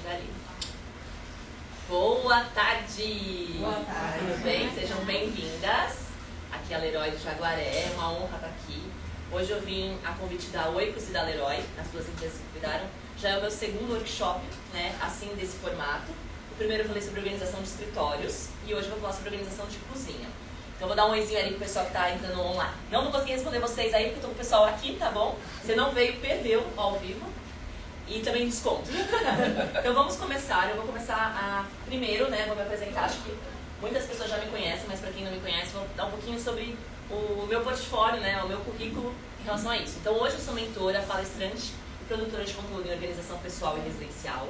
Gari. Boa tarde! Boa tarde! Tudo bem? Sejam bem-vindas. Aqui é a Leroy do Jaguaré, é uma honra estar aqui. Hoje eu vim a convite da Oikos e da Leroy, as duas empresas que convidaram. Já é o meu segundo workshop, né, assim, desse formato. O primeiro eu falei sobre organização de escritórios e hoje eu vou falar sobre organização de cozinha. Então eu vou dar um oizinho ali pro pessoal que está entrando online. Eu não consegui responder vocês aí porque eu tô com o pessoal aqui, tá bom? Você não veio, perdeu ao vivo. E também desconto. Então vamos começar. Eu vou começar primeiro, né? Vou me apresentar. Acho que muitas pessoas já me conhecem, mas para quem não me conhece, vou dar um pouquinho sobre o meu portfólio, né? O meu currículo em relação a isso. Então hoje eu sou mentora, palestrante e produtora de conteúdo em organização pessoal e residencial.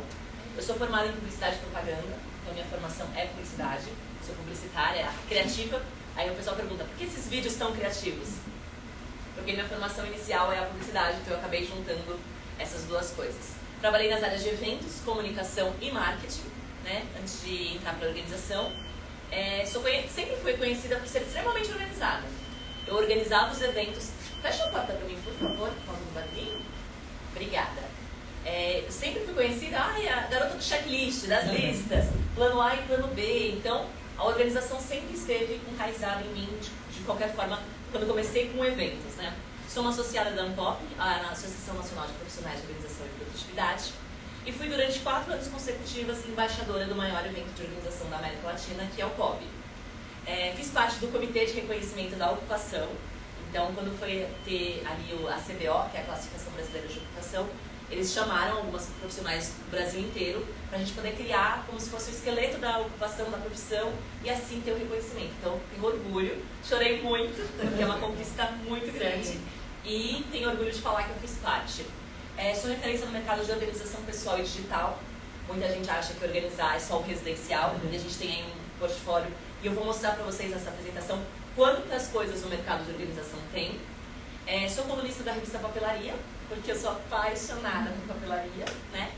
Eu sou formada em publicidade e propaganda, então minha formação é publicidade. Sou publicitária, criativa. Aí o pessoal pergunta, por que esses vídeos tão criativos? Porque minha formação inicial é a publicidade, então eu acabei juntando essas duas coisas. Trabalhei nas áreas de eventos, comunicação e marketing, né, antes de entrar para a organização. Sempre fui conhecida por ser extremamente organizada. Eu organizava os eventos. Fecha a porta para mim, por favor, por favor, do barulhinho. Obrigada. Eu sempre fui conhecida, a garota do checklist, das listas, plano A e plano B. Então, a organização sempre esteve enraizada em mim, de qualquer forma, quando comecei com eventos, né. Sou uma associada da ANPOP, a Associação Nacional de Profissionais de Organização e Produtividade, e fui durante 4 anos consecutivos embaixadora do maior evento de organização da América Latina, que é o COB. Fiz parte do Comitê de Reconhecimento da Ocupação, então quando foi ter ali a CBO, que é a Classificação Brasileira de Ocupação, eles chamaram algumas profissionais do Brasil inteiro para a gente poder criar como se fosse o esqueleto da ocupação, da profissão, e assim ter o reconhecimento. Então, tenho orgulho, chorei muito, porque é uma conquista muito grande. E tenho orgulho de falar que eu fiz parte. Sou referência no mercado de organização pessoal e digital. Muita gente acha que organizar é só o residencial, e a gente tem aí um portfólio. E eu vou mostrar para vocês nessa apresentação quantas coisas no mercado de organização tem. Sou colunista da revista Papelaria, porque eu sou apaixonada por papelaria, né?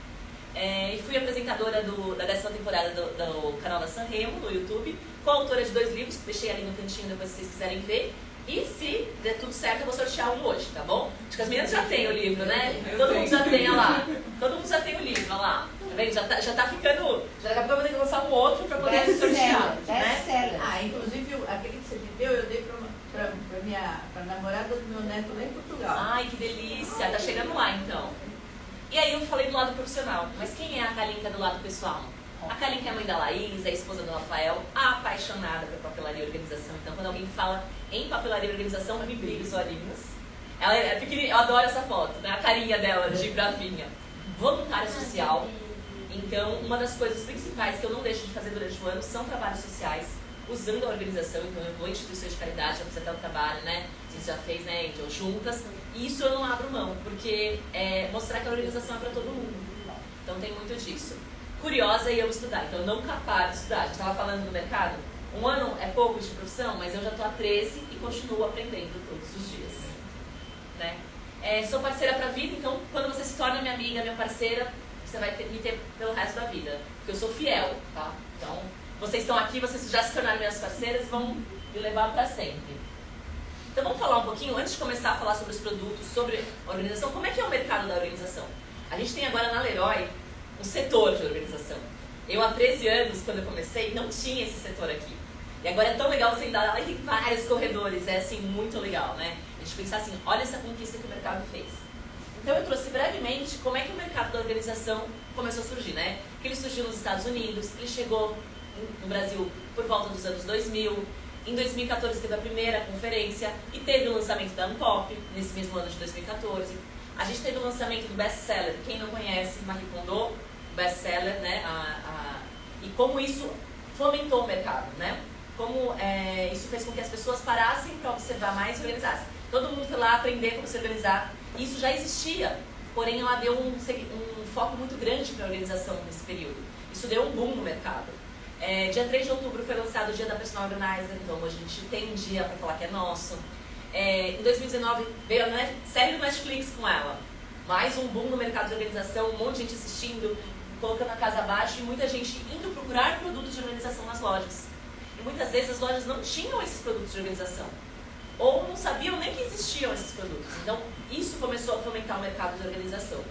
E fui apresentadora da 10ª temporada do canal da Sanremo, no YouTube. Coautora de 2 livros, que deixei ali no cantinho depois se vocês quiserem ver. E se der tudo certo, eu vou sortear um hoje, tá bom? Acho que as meninas já têm o livro, né? Todo mundo já tem, olha lá. Todo mundo já tem o livro, olha lá. Tá vendo? Já tá ficando... Já daqui a pouco eu vou ter que lançar um outro pra poder sortear. Né? Inclusive, aquele que você me deu, eu dei pra namorada do meu neto lá em Portugal. Ai, que delícia. Tá chegando lá, então. E aí eu falei do lado profissional. Mas quem é a Kalinka do lado pessoal? A Kalinka é a mãe da Laís, é a esposa do Rafael, apaixonada por papelaria e organização. Então, quando alguém fala em papelaria e organização, me brilha os olhinhos. Ela é pequenininha, eu adoro essa foto, né? A carinha dela de bravinha. Voluntária social. Então, uma das coisas principais que eu não deixo de fazer durante o ano são trabalhos sociais, usando a organização. Então, eu vou em instituições de caridade, já fiz até o trabalho, né? A gente já fez, né, Angel, juntas. E isso eu não abro mão, porque mostrar que a organização é para todo mundo. Então, tem muito disso. Curiosa e amo estudar, então eu nunca paro de estudar. A gente estava falando do mercado, 1 ano é pouco de profissão, mas eu já estou há 13 e continuo aprendendo todos os dias, né? Sou parceira para a vida, então quando você se torna minha amiga, minha parceira, você vai me ter pelo resto da vida, porque eu sou fiel, tá? Então, vocês estão aqui, vocês já se tornaram minhas parceiras, vão me levar para sempre. Então vamos falar um pouquinho, antes de começar a falar sobre os produtos, sobre a organização, como é que é o mercado da organização? A gente tem agora na Leroy um setor de organização. Eu, há 13 anos, quando eu comecei, não tinha esse setor aqui. E agora é tão legal você andar lá e tem vários corredores, é assim, muito legal, né? A gente pensar assim, olha essa conquista que o mercado fez. Então eu trouxe brevemente como é que o mercado da organização começou a surgir, né? Que ele surgiu nos Estados Unidos, ele chegou no Brasil por volta dos anos 2000. Em 2014 teve a primeira conferência e teve o lançamento da ANPOP, nesse mesmo ano de 2014. A gente teve o lançamento do best-seller, quem não conhece, Marie Kondo, best-seller, né? E como isso fomentou o mercado, né? Como isso fez com que as pessoas parassem para observar mais e organizassem. Todo mundo foi lá aprender como se organizar. Isso já existia, porém ela deu um foco muito grande para a organização nesse período. Isso deu um boom no mercado. Dia 3 de outubro foi lançado o Dia da Personal Organizer, então hoje a gente tem um dia para falar que é nosso. Em 2019 veio a série do Netflix com ela. Mais um boom no mercado de organização, um monte de gente assistindo, colocando a casa abaixo e muita gente indo procurar produtos de organização nas lojas. E muitas vezes as lojas não tinham esses produtos de organização. Ou não sabiam nem que existiam esses produtos. Então, isso começou a fomentar o mercado de organização.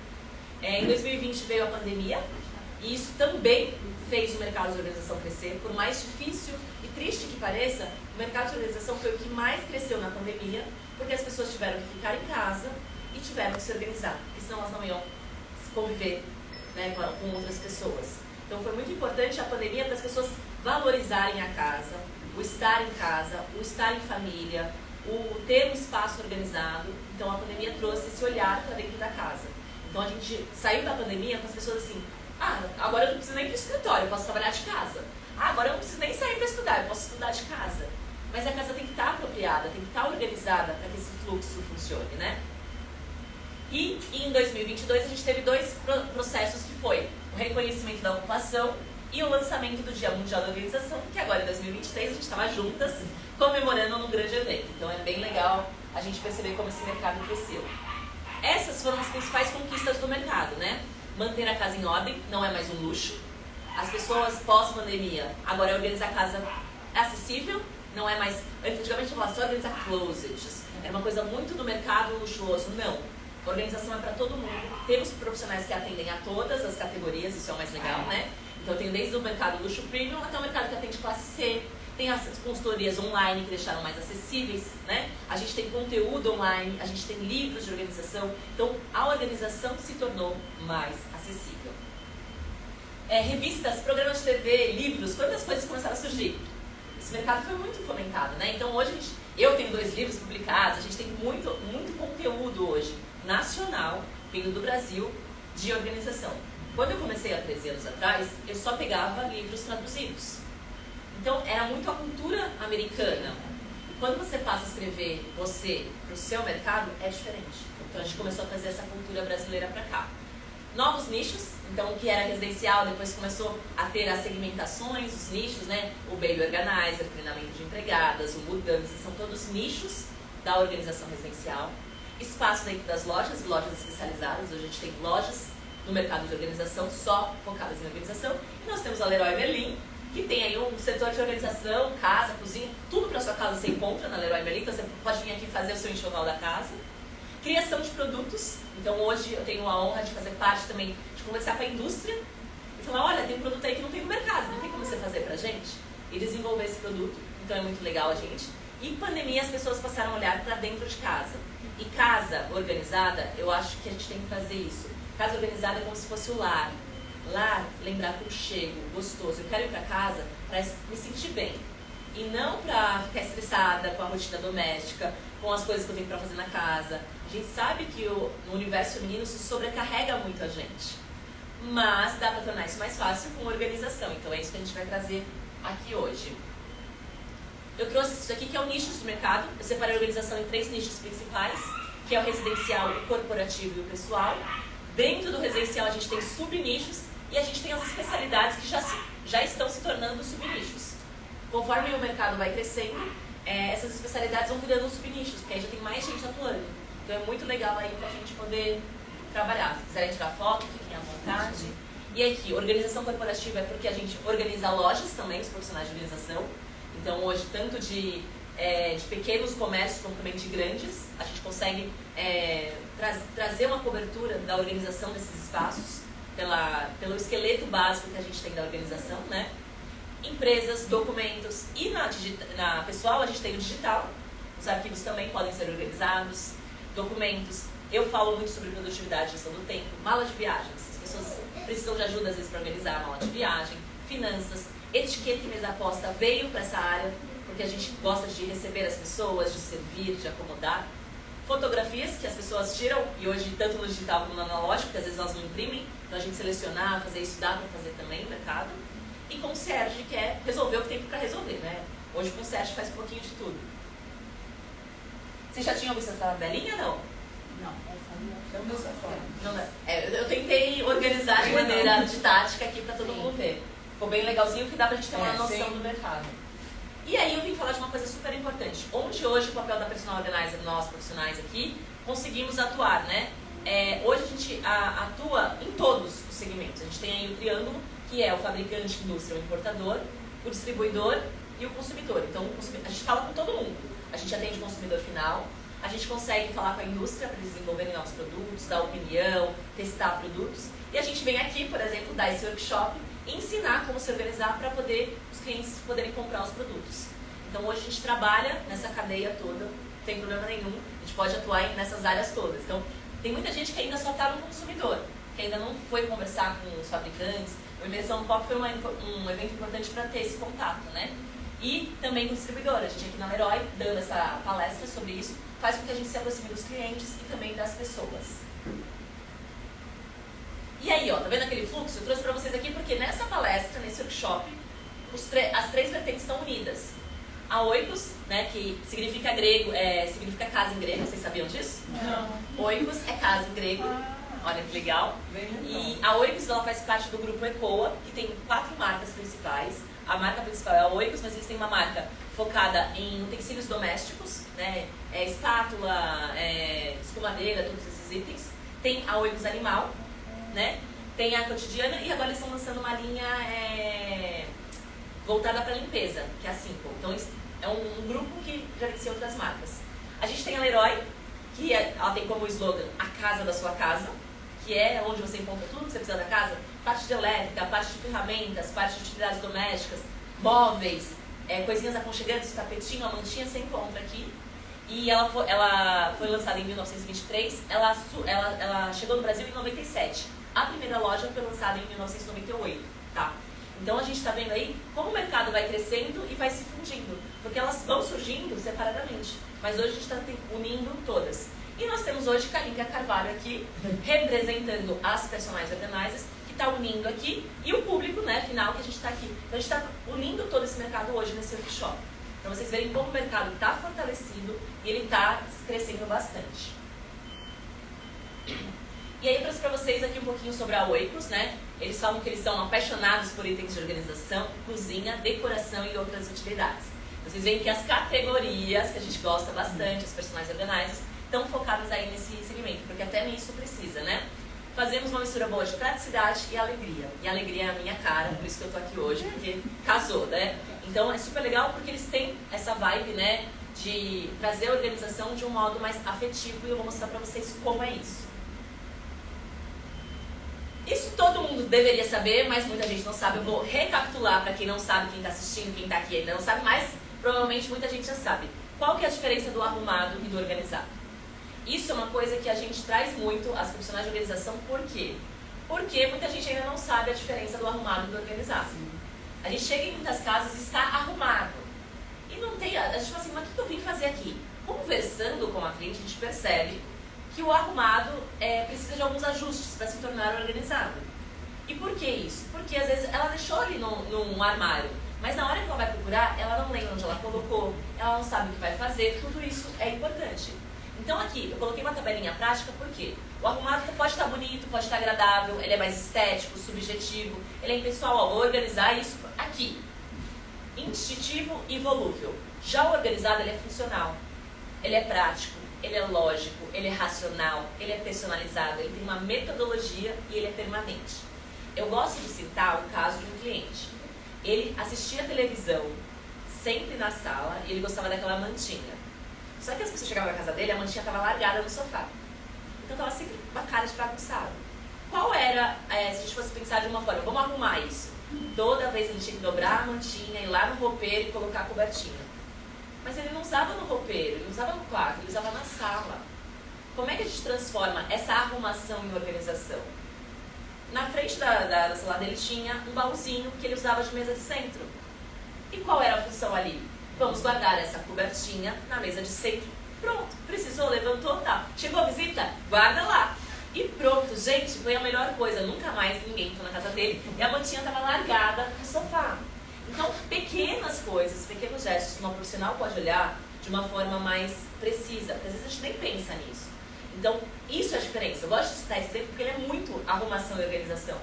Em 2020 veio a pandemia E isso também fez o mercado de organização crescer. Por mais difícil e triste que pareça, o mercado de organização foi o que mais cresceu na pandemia, porque as pessoas tiveram que ficar em casa e tiveram que se organizar, porque senão elas não iam conviver, né, com outras pessoas. Então foi muito importante a pandemia para as pessoas valorizarem a casa, o estar em casa, o estar em família, o ter um espaço organizado. Então a pandemia trouxe esse olhar para dentro da casa. Então a gente saiu da pandemia com as pessoas assim, agora eu não preciso nem ir para o escritório, eu posso trabalhar de casa. Agora eu não preciso nem sair para estudar, eu posso estudar de casa. Mas a casa tem que estar apropriada, tem que estar organizada para que esse fluxo funcione, né? E em 2022 a gente teve 2 processos que foi o reconhecimento da ocupação e o lançamento do Dia Mundial da Organização, que agora em 2023 a gente estava juntas comemorando num grande evento. Então é bem legal a gente perceber como esse mercado cresceu. Essas foram as principais conquistas do mercado, né? Manter a casa em ordem, não é mais um luxo. As pessoas pós-pandemia, agora é organizar a casa acessível, não é mais... Antigamente eu falava só organizar closets, era uma coisa muito do mercado luxuoso, não. A organização é para todo mundo. Temos profissionais que atendem a todas as categorias, isso é o mais legal, né? Então eu tenho desde o mercado luxo premium até o mercado que atende classe C. Tem as consultorias online que deixaram mais acessíveis, né? A gente tem conteúdo online, a gente tem livros de organização. Então a organização se tornou mais acessível. Revistas, programas de TV, livros, quantas coisas começaram a surgir? Esse mercado foi muito fomentado, né? Então hoje eu tenho 2 livros publicados, a gente tem muito conteúdo hoje nacional, vindo do Brasil, de organização. Quando eu comecei há 13 anos atrás, eu só pegava livros traduzidos. Então, era muito a cultura americana. Quando você passa a escrever você para o seu mercado, é diferente. Então, a gente começou a trazer essa cultura brasileira para cá. Novos nichos, então o que era residencial, depois começou a ter as segmentações, os nichos, né? O Baby Organizer, treinamento de empregadas, o Mudanças, são todos nichos da organização residencial. Espaço dentro das lojas, lojas especializadas. Hoje a gente tem lojas no mercado de organização só focadas em organização. E nós temos a Leroy Merlin, que tem aí um setor de organização, casa, cozinha, tudo para sua casa você encontra na Leroy Merlin, então você pode vir aqui fazer o seu enxoval da casa. Criação de produtos, então hoje eu tenho a honra de fazer parte também, de conversar com a indústria e falar, olha, tem um produto aí que não tem no mercado, não tem como você fazer pra gente? E desenvolver esse produto, então é muito legal a gente. E pandemia as pessoas passaram a olhar para dentro de casa. E casa organizada, eu acho que a gente tem que fazer isso. Casa organizada é como se fosse o lar. Lar, lembrar aconchego, gostoso. Eu quero ir para casa para me sentir bem. E não para ficar estressada com a rotina doméstica, com as coisas que eu tenho para fazer na casa. A gente sabe que no universo feminino isso sobrecarrega muito a gente. Mas dá para tornar isso mais fácil com organização. Então é isso que a gente vai trazer aqui hoje. Eu trouxe isso aqui que é o nicho do mercado. Eu separei a organização em 3 nichos principais, que é o residencial, o corporativo e o pessoal. Dentro do residencial a gente tem subnichos e a gente tem as especialidades que já estão se tornando subnichos. Conforme o mercado vai crescendo, essas especialidades vão virando subnichos, porque aí já tem mais gente atuando. Então é muito legal aí pra gente poder trabalhar. Se quiserem tirar foto, fiquem à vontade. E aqui, organização corporativa é porque a gente organiza lojas também, os profissionais de organização. Então hoje, tanto de pequenos comércios como também de grandes, a gente consegue trazer uma cobertura da organização desses espaços pelo esqueleto básico que a gente tem da organização, né? Empresas, documentos e na pessoal a gente tem o digital, os arquivos também podem ser organizados, documentos. Eu falo muito sobre produtividade, gestão do tempo, mala de viagens, as pessoas precisam de ajuda às vezes para organizar a mala de viagem, finanças, etiqueta e mesa posta veio para essa área, porque a gente gosta de receber as pessoas, de servir, de acomodar. Fotografias que as pessoas tiram, e hoje tanto no digital como no analógico, porque às vezes elas não imprimem, então a gente selecionar, fazer isso dá para fazer também no mercado. E concierge, que é resolver o que tem para resolver, né? Hoje o concierge faz um pouquinho de tudo. Vocês já tinham visto essa tabelinha, não? Não, eu tentei organizar de maneira didática aqui para todo mundo ver. Ficou bem legalzinho, que dá pra gente ter uma noção do mercado. E aí eu vim falar de uma coisa super importante. Onde hoje o papel da personal organizer, nós profissionais aqui, conseguimos atuar, né? Hoje a gente atua em todos os segmentos. A gente tem aí o triângulo, que é o fabricante, indústria, o importador, o distribuidor e o consumidor. Então a gente fala com todo mundo. A gente atende o consumidor final, a gente consegue falar com a indústria para eles desenvolverem novos produtos, dar opinião, testar produtos. E a gente vem aqui, por exemplo, dar esse workshop e ensinar como se organizar para poder os clientes poderem comprar os produtos. Então hoje a gente trabalha nessa cadeia toda, não tem problema nenhum, a gente pode atuar nessas áreas todas. Então tem muita gente que ainda só está no consumidor, que ainda não foi conversar com os fabricantes. O Imersão Pop foi um evento importante para ter esse contato, né? E também com o distribuidor. A gente aqui na Leroy, dando essa palestra sobre isso, faz com que a gente se aproxime dos clientes e também das pessoas. E aí, ó, tá vendo aquele fluxo? Eu trouxe para vocês aqui porque nessa palestra, nesse workshop, as três vertentes estão unidas. A oikos, né, que significa grego, significa casa em grego, vocês sabiam disso? Não. Oikos é casa em grego. Olha que legal. E a Oikos, ela faz parte do grupo Ecoa, que tem 4 marcas principais. A marca principal é a Oikos, mas eles têm uma marca focada em utensílios domésticos, né? Espátula, escumadeira, todos esses itens. Tem a Oikos Animal, né? Tem a Cotidiana e agora eles estão lançando uma linha voltada para limpeza, que é a Simple. Então é um grupo que gerencia outras marcas. A gente tem a Leroy, que ela tem como slogan a casa da sua casa, que é onde você encontra tudo que você precisa da casa, parte de elétrica, parte de ferramentas, parte de utilidades domésticas, móveis, coisinhas aconchegantes, tapetinho, a mantinha você encontra aqui. E ela foi lançada em 1923, ela chegou no Brasil em 97. A primeira loja foi lançada em 1998, tá? Então a gente está vendo aí como o mercado vai crescendo e vai se fundindo, porque elas vão surgindo separadamente, mas hoje a gente está unindo todas. E nós temos hoje Kalinka Carvalho aqui, representando as personagens organizers, que está unindo aqui, e o público, né, final, que a gente está aqui. Então a gente está unindo todo esse mercado hoje nesse workshop, para vocês verem como o mercado está fortalecido e ele está crescendo bastante. E aí eu trouxe para vocês aqui um pouquinho sobre a Oikos, né? Eles falam que eles são apaixonados por itens de organização, cozinha, decoração e outras utilidades. Vocês veem que as categorias, que a gente gosta bastante, as personagens organizers, estão focadas aí nesse segmento, porque até nisso precisa, né? Fazemos uma mistura boa de praticidade e alegria. E a alegria é a minha cara, por isso que eu tô aqui hoje, porque casou, né? Então é super legal porque eles têm essa vibe, né, de trazer a organização de um modo mais afetivo, e eu vou mostrar pra vocês como é isso. Isso todo mundo deveria saber, mas muita gente não sabe. Eu vou recapitular para quem não sabe, quem está assistindo, quem está aqui ainda não sabe, mas provavelmente muita gente já sabe. Qual que é a diferença do arrumado e do organizado? Isso é uma coisa que a gente traz muito às profissionais de organização. Por quê? Porque muita gente ainda não sabe a diferença do arrumado e do organizado. A gente chega em muitas casas e está arrumado. E não tem... A gente fala assim, mas o que eu vim fazer aqui? Conversando com a cliente, a gente percebe que o arrumado precisa de alguns ajustes para se tornar organizado. E por que isso? Porque às vezes ela deixou ali num armário, mas na hora que ela vai procurar, ela não lembra onde ela colocou, ela não sabe o que vai fazer, tudo isso é importante. Então aqui, eu coloquei uma tabelinha prática, porque o arrumado pode estar bonito, pode estar agradável, ele é mais estético, subjetivo, ele é impessoal, ó, vou organizar isso aqui. Instintivo e volúvel. Já o organizado, ele é funcional, ele é prático, ele é lógico, ele é racional, ele é personalizado, ele tem uma metodologia e ele é permanente. Eu gosto de citar o caso de um cliente. Ele assistia televisão sempre na sala e ele gostava daquela mantinha. Só que as pessoas chegavam na casa dele, a mantinha estava largada no sofá. Então estava sempre uma cara de bagunçado. Qual era, se a gente fosse pensar de uma forma, vamos arrumar isso? Toda vez ele tinha que dobrar a mantinha, ir lá no roupeiro e colocar a cobertinha. Mas ele não usava no roupeiro, ele usava no quarto, ele usava na sala. Como é que a gente transforma essa arrumação em organização? Na frente da sala dele tinha um baúzinho que ele usava de mesa de centro. E qual era a função ali? Vamos guardar essa cobertinha na mesa de centro. Pronto, precisou, levantou, tá. Chegou a visita? Guarda lá. E pronto, gente, foi a melhor coisa. Nunca mais ninguém entrou na casa dele e a mantinha estava largada no sofá. Então, pequenas coisas, pequenos gestos que uma profissional pode olhar de uma forma mais precisa, porque às vezes a gente nem pensa nisso. Então, isso é a diferença. Eu gosto de citar esse exemplo porque ele é muito arrumação e organização.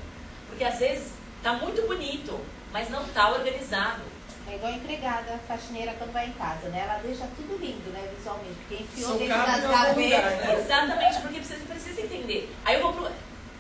Porque às vezes está muito bonito, mas não está organizado. É igual a empregada, faxineira quando vai em casa, né? Ela deixa tudo lindo, né, visualmente, porque enfiou Socado dentro das em algum lugar, gavetas. né? Exatamente, porque você precisa entender. Aí eu vou pro...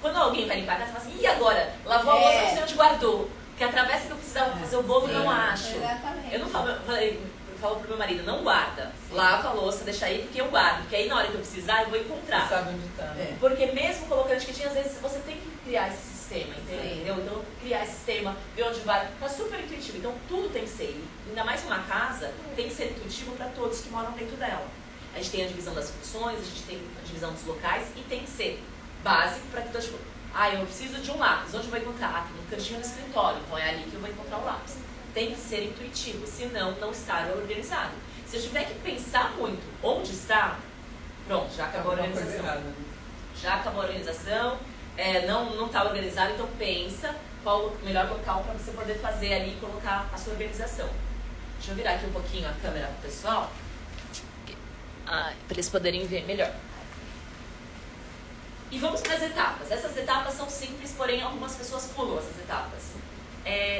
Quando alguém vai limpar a casa, você fala assim, e agora? Lavou a louça, não sei onde guardou. Porque a travessa que eu precisava fazer o bolo, não acho. Exatamente. Eu não falo, eu falei falo pro meu marido, não guarda. Lava a louça, deixa aí, porque eu guardo. Porque aí na hora que eu precisar, eu vou encontrar. Você sabe onde tá, né? Porque mesmo colocando etiquetinha, às vezes você tem que criar esse sistema, entendeu? Então, criar esse sistema, ver onde vai, tá super intuitivo. Então, tudo tem que ser, ainda mais uma casa, tem que ser intuitivo para todos que moram dentro dela. A gente tem a divisão das funções, a gente tem a divisão dos locais e tem que ser básico para que todos... eu preciso de um lápis, onde eu vou encontrar? Aqui no cantinho do escritório, então é ali que eu vou encontrar o lápis. Tem que ser intuitivo, senão não estar organizado. Se eu tiver que pensar muito onde está, pronto, já acabou a organização. Já acabou a organização, não está organizado, então pensa qual o melhor local para você poder fazer ali e colocar a sua organização. Deixa eu virar aqui um pouquinho a câmera para o pessoal, para eles poderem ver melhor. E vamos para as etapas. Essas etapas são simples, porém algumas pessoas pulam essas etapas.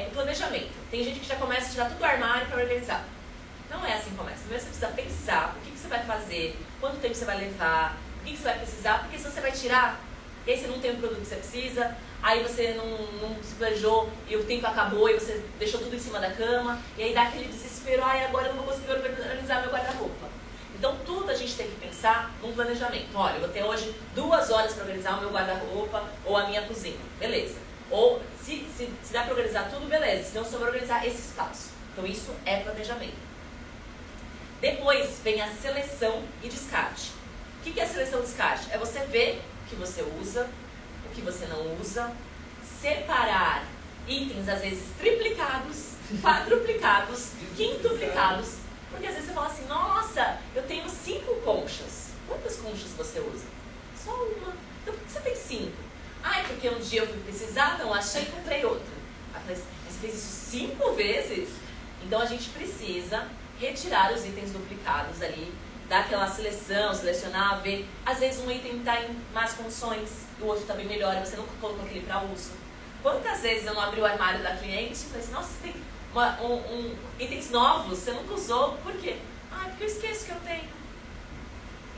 O planejamento. Tem gente que já começa a tirar tudo do armário para organizar. Não é assim que começa. Primeiro você precisa pensar o que você vai fazer, quanto tempo você vai levar, o que você vai precisar, porque se você vai tirar, e aí você não tem o produto que você precisa, aí você não se planejou e o tempo acabou e você deixou tudo em cima da cama, e aí dá aquele desespero, agora eu não vou conseguir organizar meu guarda-roupa. Então tudo a gente tem que pensar num planejamento. Olha, eu vou ter hoje 2 horas para organizar o meu guarda-roupa ou a minha cozinha, beleza. Ou se dá para organizar tudo, beleza, senão só vou organizar esse espaço. Então isso é planejamento. Depois vem a seleção e descarte. O que é a seleção e descarte? É você ver o que você usa, o que você não usa, separar itens às vezes triplicados, quadruplicados, quintuplicados, porque às vezes você fala assim, nossa, eu tenho 5 conchas. Quantas conchas você usa? Só uma. Então por que você tem 5? É porque um dia eu fui precisar, não achei e comprei outra. Aí eu falei assim, mas você fez isso 5 vezes? Então a gente precisa retirar os itens duplicados ali, dar aquela seleção, selecionar, ver. Às vezes um item está em más condições, o outro está bem melhor, e você nunca colocou aquele para uso. Quantas vezes eu não abri o armário da cliente e falei assim, nossa, você tem itens novos, você nunca usou, por quê? Porque eu esqueço que eu tenho.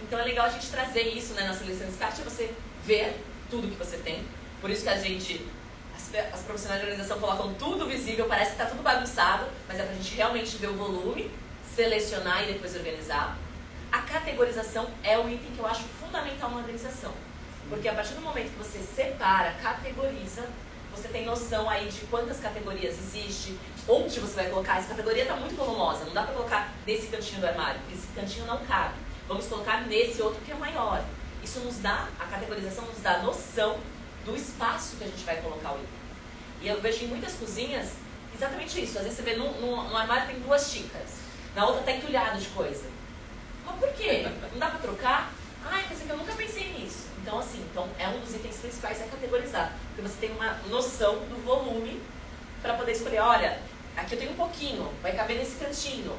Então é legal a gente trazer isso, né, na seleção de descarte, você ver tudo que você tem. Por isso que as profissionais de organização colocam tudo visível, parece que está tudo bagunçado, mas é para a gente realmente ver o volume, selecionar e depois organizar. A categorização é o item que eu acho fundamental na organização. Porque a partir do momento que você separa, categoriza, você tem noção aí de quantas categorias existe, onde você vai colocar. Essa categoria está muito volumosa, não dá para colocar nesse cantinho do armário, porque esse cantinho não cabe. Vamos colocar nesse outro que é maior. Isso nos dá, a categorização nos dá noção do espaço que a gente vai colocar o item. E eu vejo em muitas cozinhas exatamente isso. Às vezes você vê no armário tem 2 xícaras, na outra está entulhado de coisa. Mas por quê? Não dá para trocar? Pensei que eu nunca pensei nisso. Então, assim, é um dos itens principais é categorizar. Porque você tem uma noção do volume para poder escolher, olha, aqui eu tenho um pouquinho, vai caber nesse cantinho.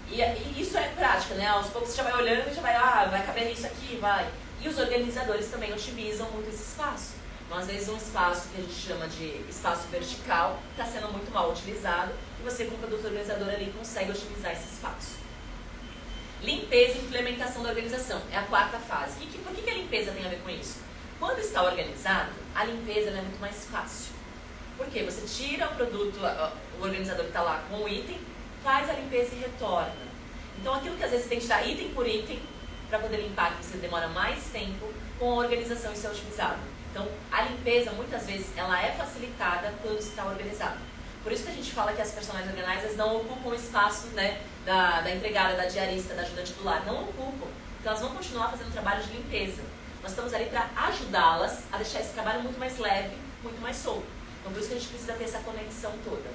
E isso é prática, né? Aos poucos você já vai olhando e já vai caber nisso aqui, vai. E os organizadores também otimizam muito esse espaço. Então, às vezes, um espaço que a gente chama de espaço vertical está sendo muito mal utilizado e você, com o produto organizador ali, consegue otimizar esse espaço. Limpeza e implementação da organização. É a 4ª fase. Por que a limpeza tem a ver com isso? Quando está organizado, a limpeza é muito mais fácil. Por quê? Você tira o produto, o organizador que está lá com o item, faz a limpeza e retorna. Então, aquilo que às vezes você tem que tirar item por item para poder limpar, que você demora mais tempo, com a organização isso é otimizado. Então, a limpeza, muitas vezes, ela é facilitada quando está organizado. Por isso que a gente fala que as personal organizers não ocupam o espaço, né, da empregada, da diarista, da ajudante do lar. Não ocupam. Então, elas vão continuar fazendo trabalho de limpeza. Nós estamos ali para ajudá-las a deixar esse trabalho muito mais leve, muito mais solto. Então, por isso que a gente precisa ter essa conexão toda.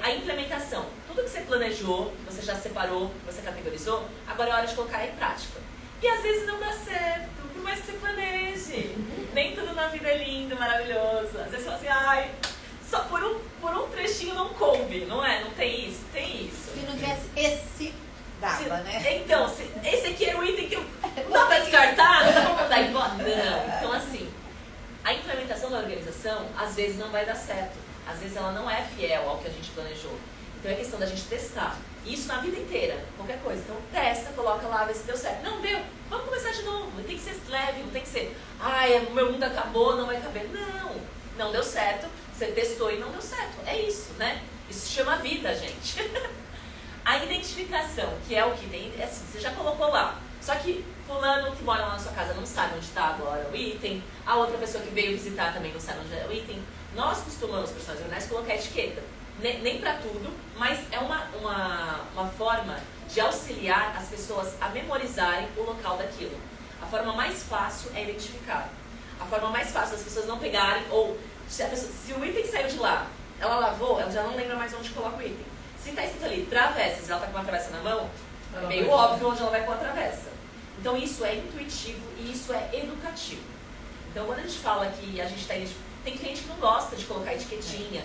A implementação. Tudo que você planejou, que você já separou, que você categorizou, agora é hora de colocar em prática. E às vezes não dá certo, por mais que você planeje. Nem tudo na vida é lindo, maravilhoso. Às vezes você fala assim, só por um trechinho não coube, não é? Não tem isso? Tem isso. Se não tivesse esse, dava, né? Então, esse aqui era o item que não dá pra descartar, não dá pra mandar embora. Não. Então, assim, a implementação da organização, às vezes não vai dar certo. Às vezes ela não é fiel ao que a gente planejou. Então é questão da gente testar. Isso na vida inteira, qualquer coisa. Então testa, coloca lá, vê se deu certo. Não deu, vamos começar de novo. Tem que ser leve, não tem que ser, o meu mundo acabou, não vai caber. Não deu certo, você testou e não deu certo. É isso, né? Isso se chama vida, gente. A identificação, que é o que tem, é assim, você já colocou lá. Só que fulano que mora lá na sua casa não sabe onde está agora o item, a outra pessoa que veio visitar também não sabe onde é o item. Nós costumamos, profissionais jornais, colocar etiqueta. Nem para tudo, mas é uma forma de auxiliar as pessoas a memorizarem o local daquilo. A forma mais fácil é identificar. A forma mais fácil das pessoas não pegarem, ou se o item saiu de lá, ela lavou, ela já não lembra mais onde coloca o item. Se está escrito ali, travessas, e ela está com uma travessa na mão, é meio óbvio onde ela vai pôr a travessa. Então isso é intuitivo e isso é educativo. Então quando a gente fala que a gente está identificando, tem cliente que não gosta de colocar etiquetinha,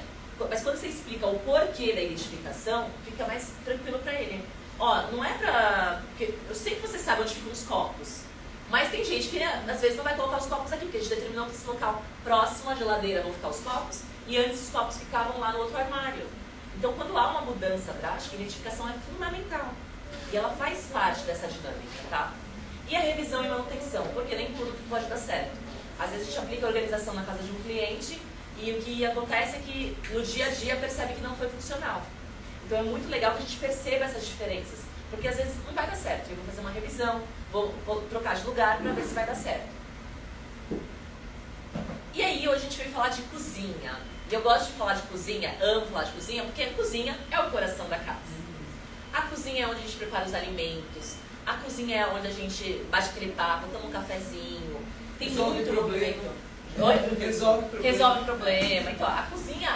mas quando você explica o porquê da identificação, fica mais tranquilo para ele. Ó, não é pra... Porque eu sei que você sabe onde ficam os copos, mas tem gente que às vezes não vai colocar os copos aqui, porque a gente determinou que esse local próximo à geladeira vão ficar os copos, e antes os copos ficavam lá no outro armário. Então quando há uma mudança drástica, a identificação é fundamental. E ela faz parte dessa dinâmica, tá? E a revisão e manutenção, porque nem tudo pode dar certo. Às vezes a gente aplica a organização na casa de um cliente e o que acontece é que no dia a dia percebe que não foi funcional. Então é muito legal que a gente perceba essas diferenças, porque às vezes não vai dar certo. Eu vou fazer uma revisão, vou trocar de lugar para ver se vai dar certo. E aí hoje a gente veio falar de cozinha. E eu gosto de falar de cozinha, amo falar de cozinha, porque a cozinha é o coração da casa. A cozinha é onde a gente prepara os alimentos, a cozinha é onde a gente bate aquele papo, toma um cafezinho. Tem muito movimento. Resolve problema. Então, a cozinha,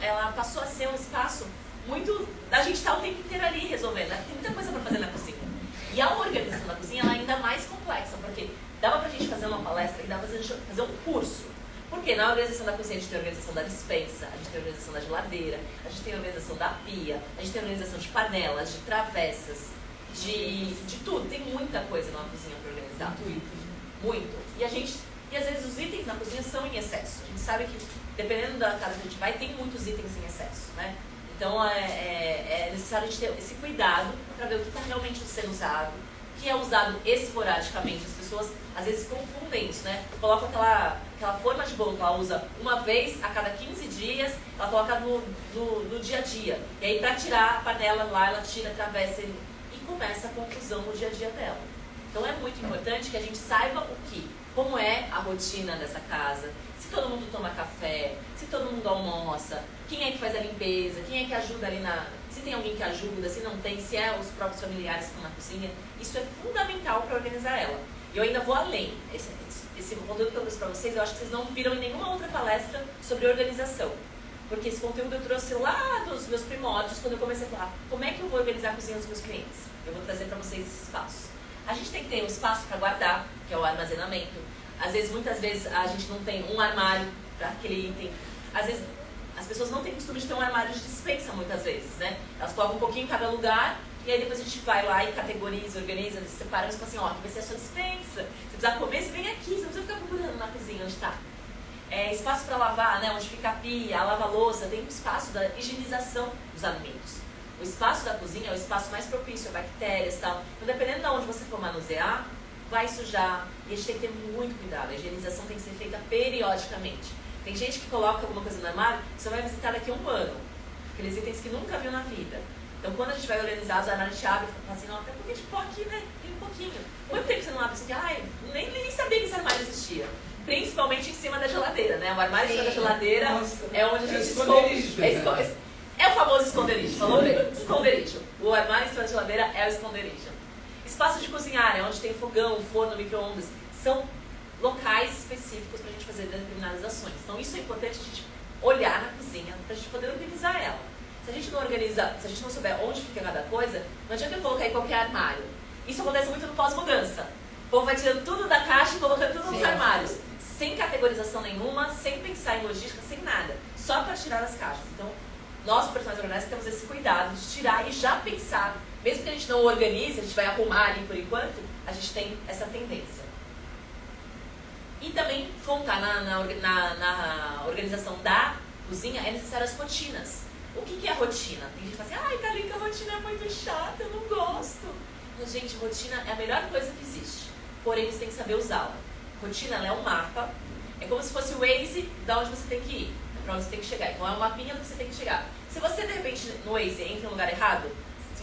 ela passou a ser um espaço muito... A gente está o tempo inteiro ali resolvendo. Tem muita coisa para fazer na cozinha. E a organização da cozinha ela é ainda mais complexa, porque dava pra gente fazer uma palestra e dava pra gente fazer um curso. Porque na organização da cozinha a gente tem a organização da despensa, a gente tem a organização da geladeira, a gente tem a organização da pia, a gente tem a organização de panelas, de travessas, de tudo. Tem muita coisa numa cozinha para organizar. Muito. E às vezes os itens na cozinha são em excesso. A gente sabe que, dependendo da casa que a gente vai, tem muitos itens em excesso, né? Então é necessário a gente ter esse cuidado para ver o que está realmente sendo usado, o que é usado esporadicamente. As pessoas às vezes confundem isso, né? Colocam aquela forma de bolo que ela usa uma vez a cada 15 dias, ela coloca no dia a dia. E aí para tirar a panela lá, ela tira, atravessa e começa a confusão no dia a dia dela. Então é muito importante que a gente saiba como é a rotina dessa casa, se todo mundo toma café, se todo mundo almoça, quem é que faz a limpeza, quem é que ajuda ali se tem alguém que ajuda, se não tem, se é os próprios familiares que estão na cozinha. Isso é fundamental para organizar ela. E eu ainda vou além. Esse conteúdo que eu trouxe para vocês, eu acho que vocês não viram em nenhuma outra palestra sobre organização. Porque esse conteúdo eu trouxe lá dos meus primórdios, quando eu comecei a falar como é que eu vou organizar a cozinha dos meus clientes. Eu vou trazer para vocês esse espaço. A gente tem que ter um espaço para guardar, que é o armazenamento. Às vezes, muitas vezes, a gente não tem um armário para aquele item. Às vezes, as pessoas não têm costume de ter um armário de despensa, muitas vezes, né? Elas colocam um pouquinho em cada lugar, e aí depois a gente vai lá e categoriza, organiza, separa, mas assim, ó, aqui vai ser a sua despensa. Se precisar comer, você vem aqui, você não precisa ficar procurando na cozinha onde está. Espaço para lavar, né? Onde fica a pia, a lava-louça, tem um espaço da higienização dos alimentos. O espaço da cozinha é o espaço mais propício a bactérias e tal. Então, dependendo de onde você for manusear, vai sujar. E a gente tem que ter muito cuidado. A higienização tem que ser feita periodicamente. Tem gente que coloca alguma coisa no armário, você vai visitar daqui a um ano. Aqueles itens que nunca viu na vida. Então, quando a gente vai organizar os armários, a gente abre e fala assim, não, tem um pouquinho de pó aqui, né? Tem um pouquinho. Quanto tempo você não abre? Você diz, nem sabia que esse armário existia. Principalmente em cima da geladeira, né? O armário em cima da geladeira é onde a gente esconde. É o famoso esconderijo, falou bem? Esconderijo. O armário em cima da geladeira é o esconderijo. Espaço de cozinhar, onde tem fogão, forno, micro-ondas. São locais específicos para a gente fazer determinadas ações. Então isso é importante a gente olhar na cozinha para a gente poder organizar ela. Se a gente não organiza, se a gente não souber onde fica cada coisa, não adianta eu colocar em qualquer armário. Isso acontece muito no pós-mudança. O povo vai tirando tudo da caixa e colocando tudo nos armários. Sem categorização nenhuma, sem pensar em logística, sem nada. Só para tirar as caixas. Então, nós, profissionais organizados, temos esse cuidado de tirar e já pensar. Mesmo que a gente não organize, a gente vai arrumar ali por enquanto, a gente tem essa tendência. E também, contar na organização da cozinha, é necessário as rotinas. O que é a rotina? Tem gente que fala assim, Calica, a rotina é muito chata, eu não gosto. Mas, gente, rotina é a melhor coisa que existe. Porém, você tem que saber usá-la. Rotina, ela é um mapa. É como se fosse o Waze de onde você tem que ir, para onde você tem que chegar. Então, é um mapinha do que você tem que chegar. Se você, de repente, no Waze entra em um lugar errado,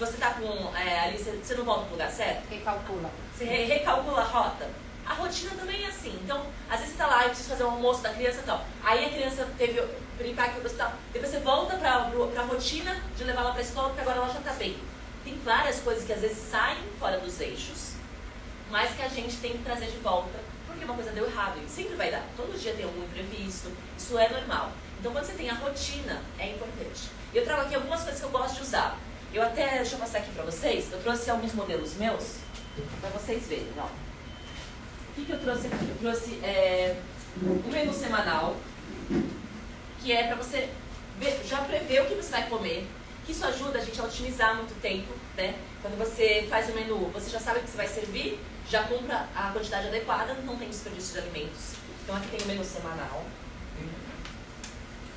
você tá com ali, você não volta pro lugar certo? Recalcula. Você recalcula a rota. A rotina também é assim. Então, às vezes você tá lá e precisa fazer um almoço da criança e tal. Aí a criança teve brincar aqui no hospital. Depois você volta pra rotina de levar ela pra escola, porque agora ela já tá bem. Tem várias coisas que às vezes saem fora dos eixos, mas que a gente tem que trazer de volta, porque uma coisa deu errado. E sempre vai dar. Todo dia tem algum imprevisto. Isso é normal. Então, quando você tem a rotina, é importante. Eu trago aqui algumas coisas que eu gosto de usar. Eu até, deixa eu passar aqui pra vocês. Eu trouxe alguns modelos meus, pra vocês verem, ó. O que eu trouxe aqui? Eu trouxe um menu semanal, que é pra você ver, já prever o que você vai comer, que isso ajuda a gente a otimizar muito tempo, né? Quando você faz o menu, você já sabe o que você vai servir, já compra a quantidade adequada, não tem desperdício de alimentos. Então aqui tem o menu semanal.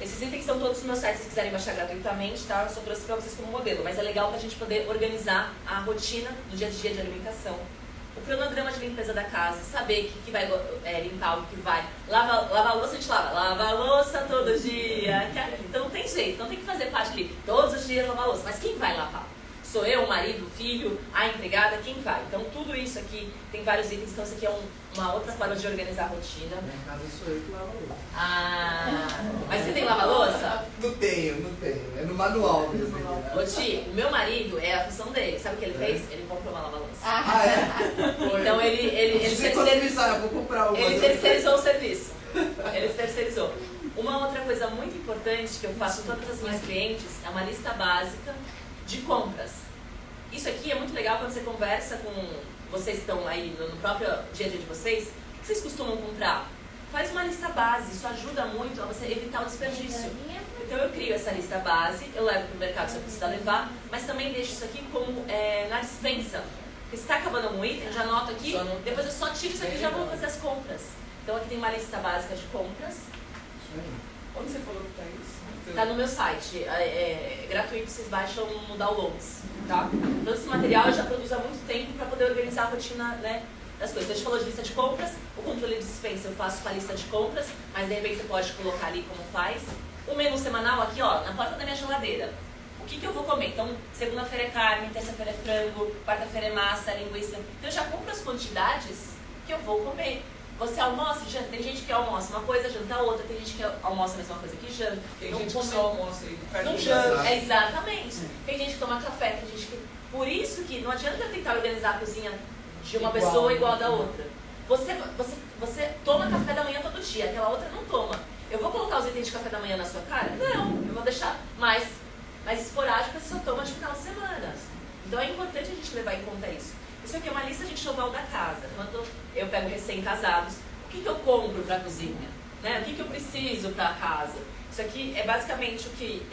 Esses itens são todos no meu site, se vocês quiserem baixar gratuitamente, tá? Eu só trouxe pra vocês como modelo, mas é legal pra gente poder organizar a rotina do dia a dia de alimentação. O cronograma de limpeza da casa, saber o que vai limpar, o que vai. Lava a louça, a gente lava a louça todo dia. Então não tem jeito, não tem que fazer parte ali. Todos os dias lavar a louça, mas quem vai lavar? Sou eu, o marido, o filho, a empregada, quem vai? Então tudo isso aqui tem vários itens, então isso aqui é uma outra forma de organizar a rotina. Na minha casa sou eu que lavo a louça. Ah, mas você tem lava-louça? Não tenho. É no manual mesmo. Ô Ti, o meu marido é a função dele. Sabe o que ele fez? Ele comprou uma lava-louça. Ah, é? Então eu vou comprar uma. ele terceirizou o serviço. Ele terceirizou. Uma outra coisa muito importante que eu faço com todas as minhas clientes é uma lista básica de compras. Isso aqui é muito legal quando você conversa com vocês que estão aí no próprio dia a dia de vocês. O que vocês costumam comprar? Faz uma lista base, isso ajuda muito a você evitar o desperdício. Então eu crio essa lista base, eu levo para o mercado se eu precisar levar, mas também deixo isso aqui como na dispensa. Porque se está acabando algum item, eu já anoto aqui, depois eu só tiro isso aqui e já vou fazer as compras. Então aqui tem uma lista básica de compras. Onde você falou que tá isso? Tá no meu site, é gratuito, vocês baixam no downloads, tá? Todo esse material eu já produzo há muito tempo para poder organizar a rotina, né, das coisas. Então, a gente falou de lista de compras, o controle de dispensa eu faço com a lista de compras, mas de repente você pode colocar ali como faz. O menu semanal aqui, ó, na porta da minha geladeira. O que eu vou comer? Então, segunda-feira é carne, terça-feira é frango, quarta-feira é massa, linguiça. Então eu já compro as quantidades que eu vou comer. Você almoça e janta, tem gente que almoça uma coisa, janta outra, tem gente que almoça a mesma coisa que janta. Tem gente que só almoça e faz não janta, exatamente. Tem gente que toma café, tem gente que... Por isso que não adianta eu tentar organizar a cozinha de uma pessoa igual a da outra. Você toma café da manhã todo dia, aquela outra não toma. Eu vou colocar os itens de café da manhã na sua cara? Não, eu vou deixar mais esporádico, você só toma de final de semana. Então é importante a gente levar em conta isso. Isso aqui é uma lista de enxoval da casa. Quando eu pego recém-casados, o que eu compro para a cozinha? Né? O que eu preciso para a casa? Isso aqui é basicamente o que,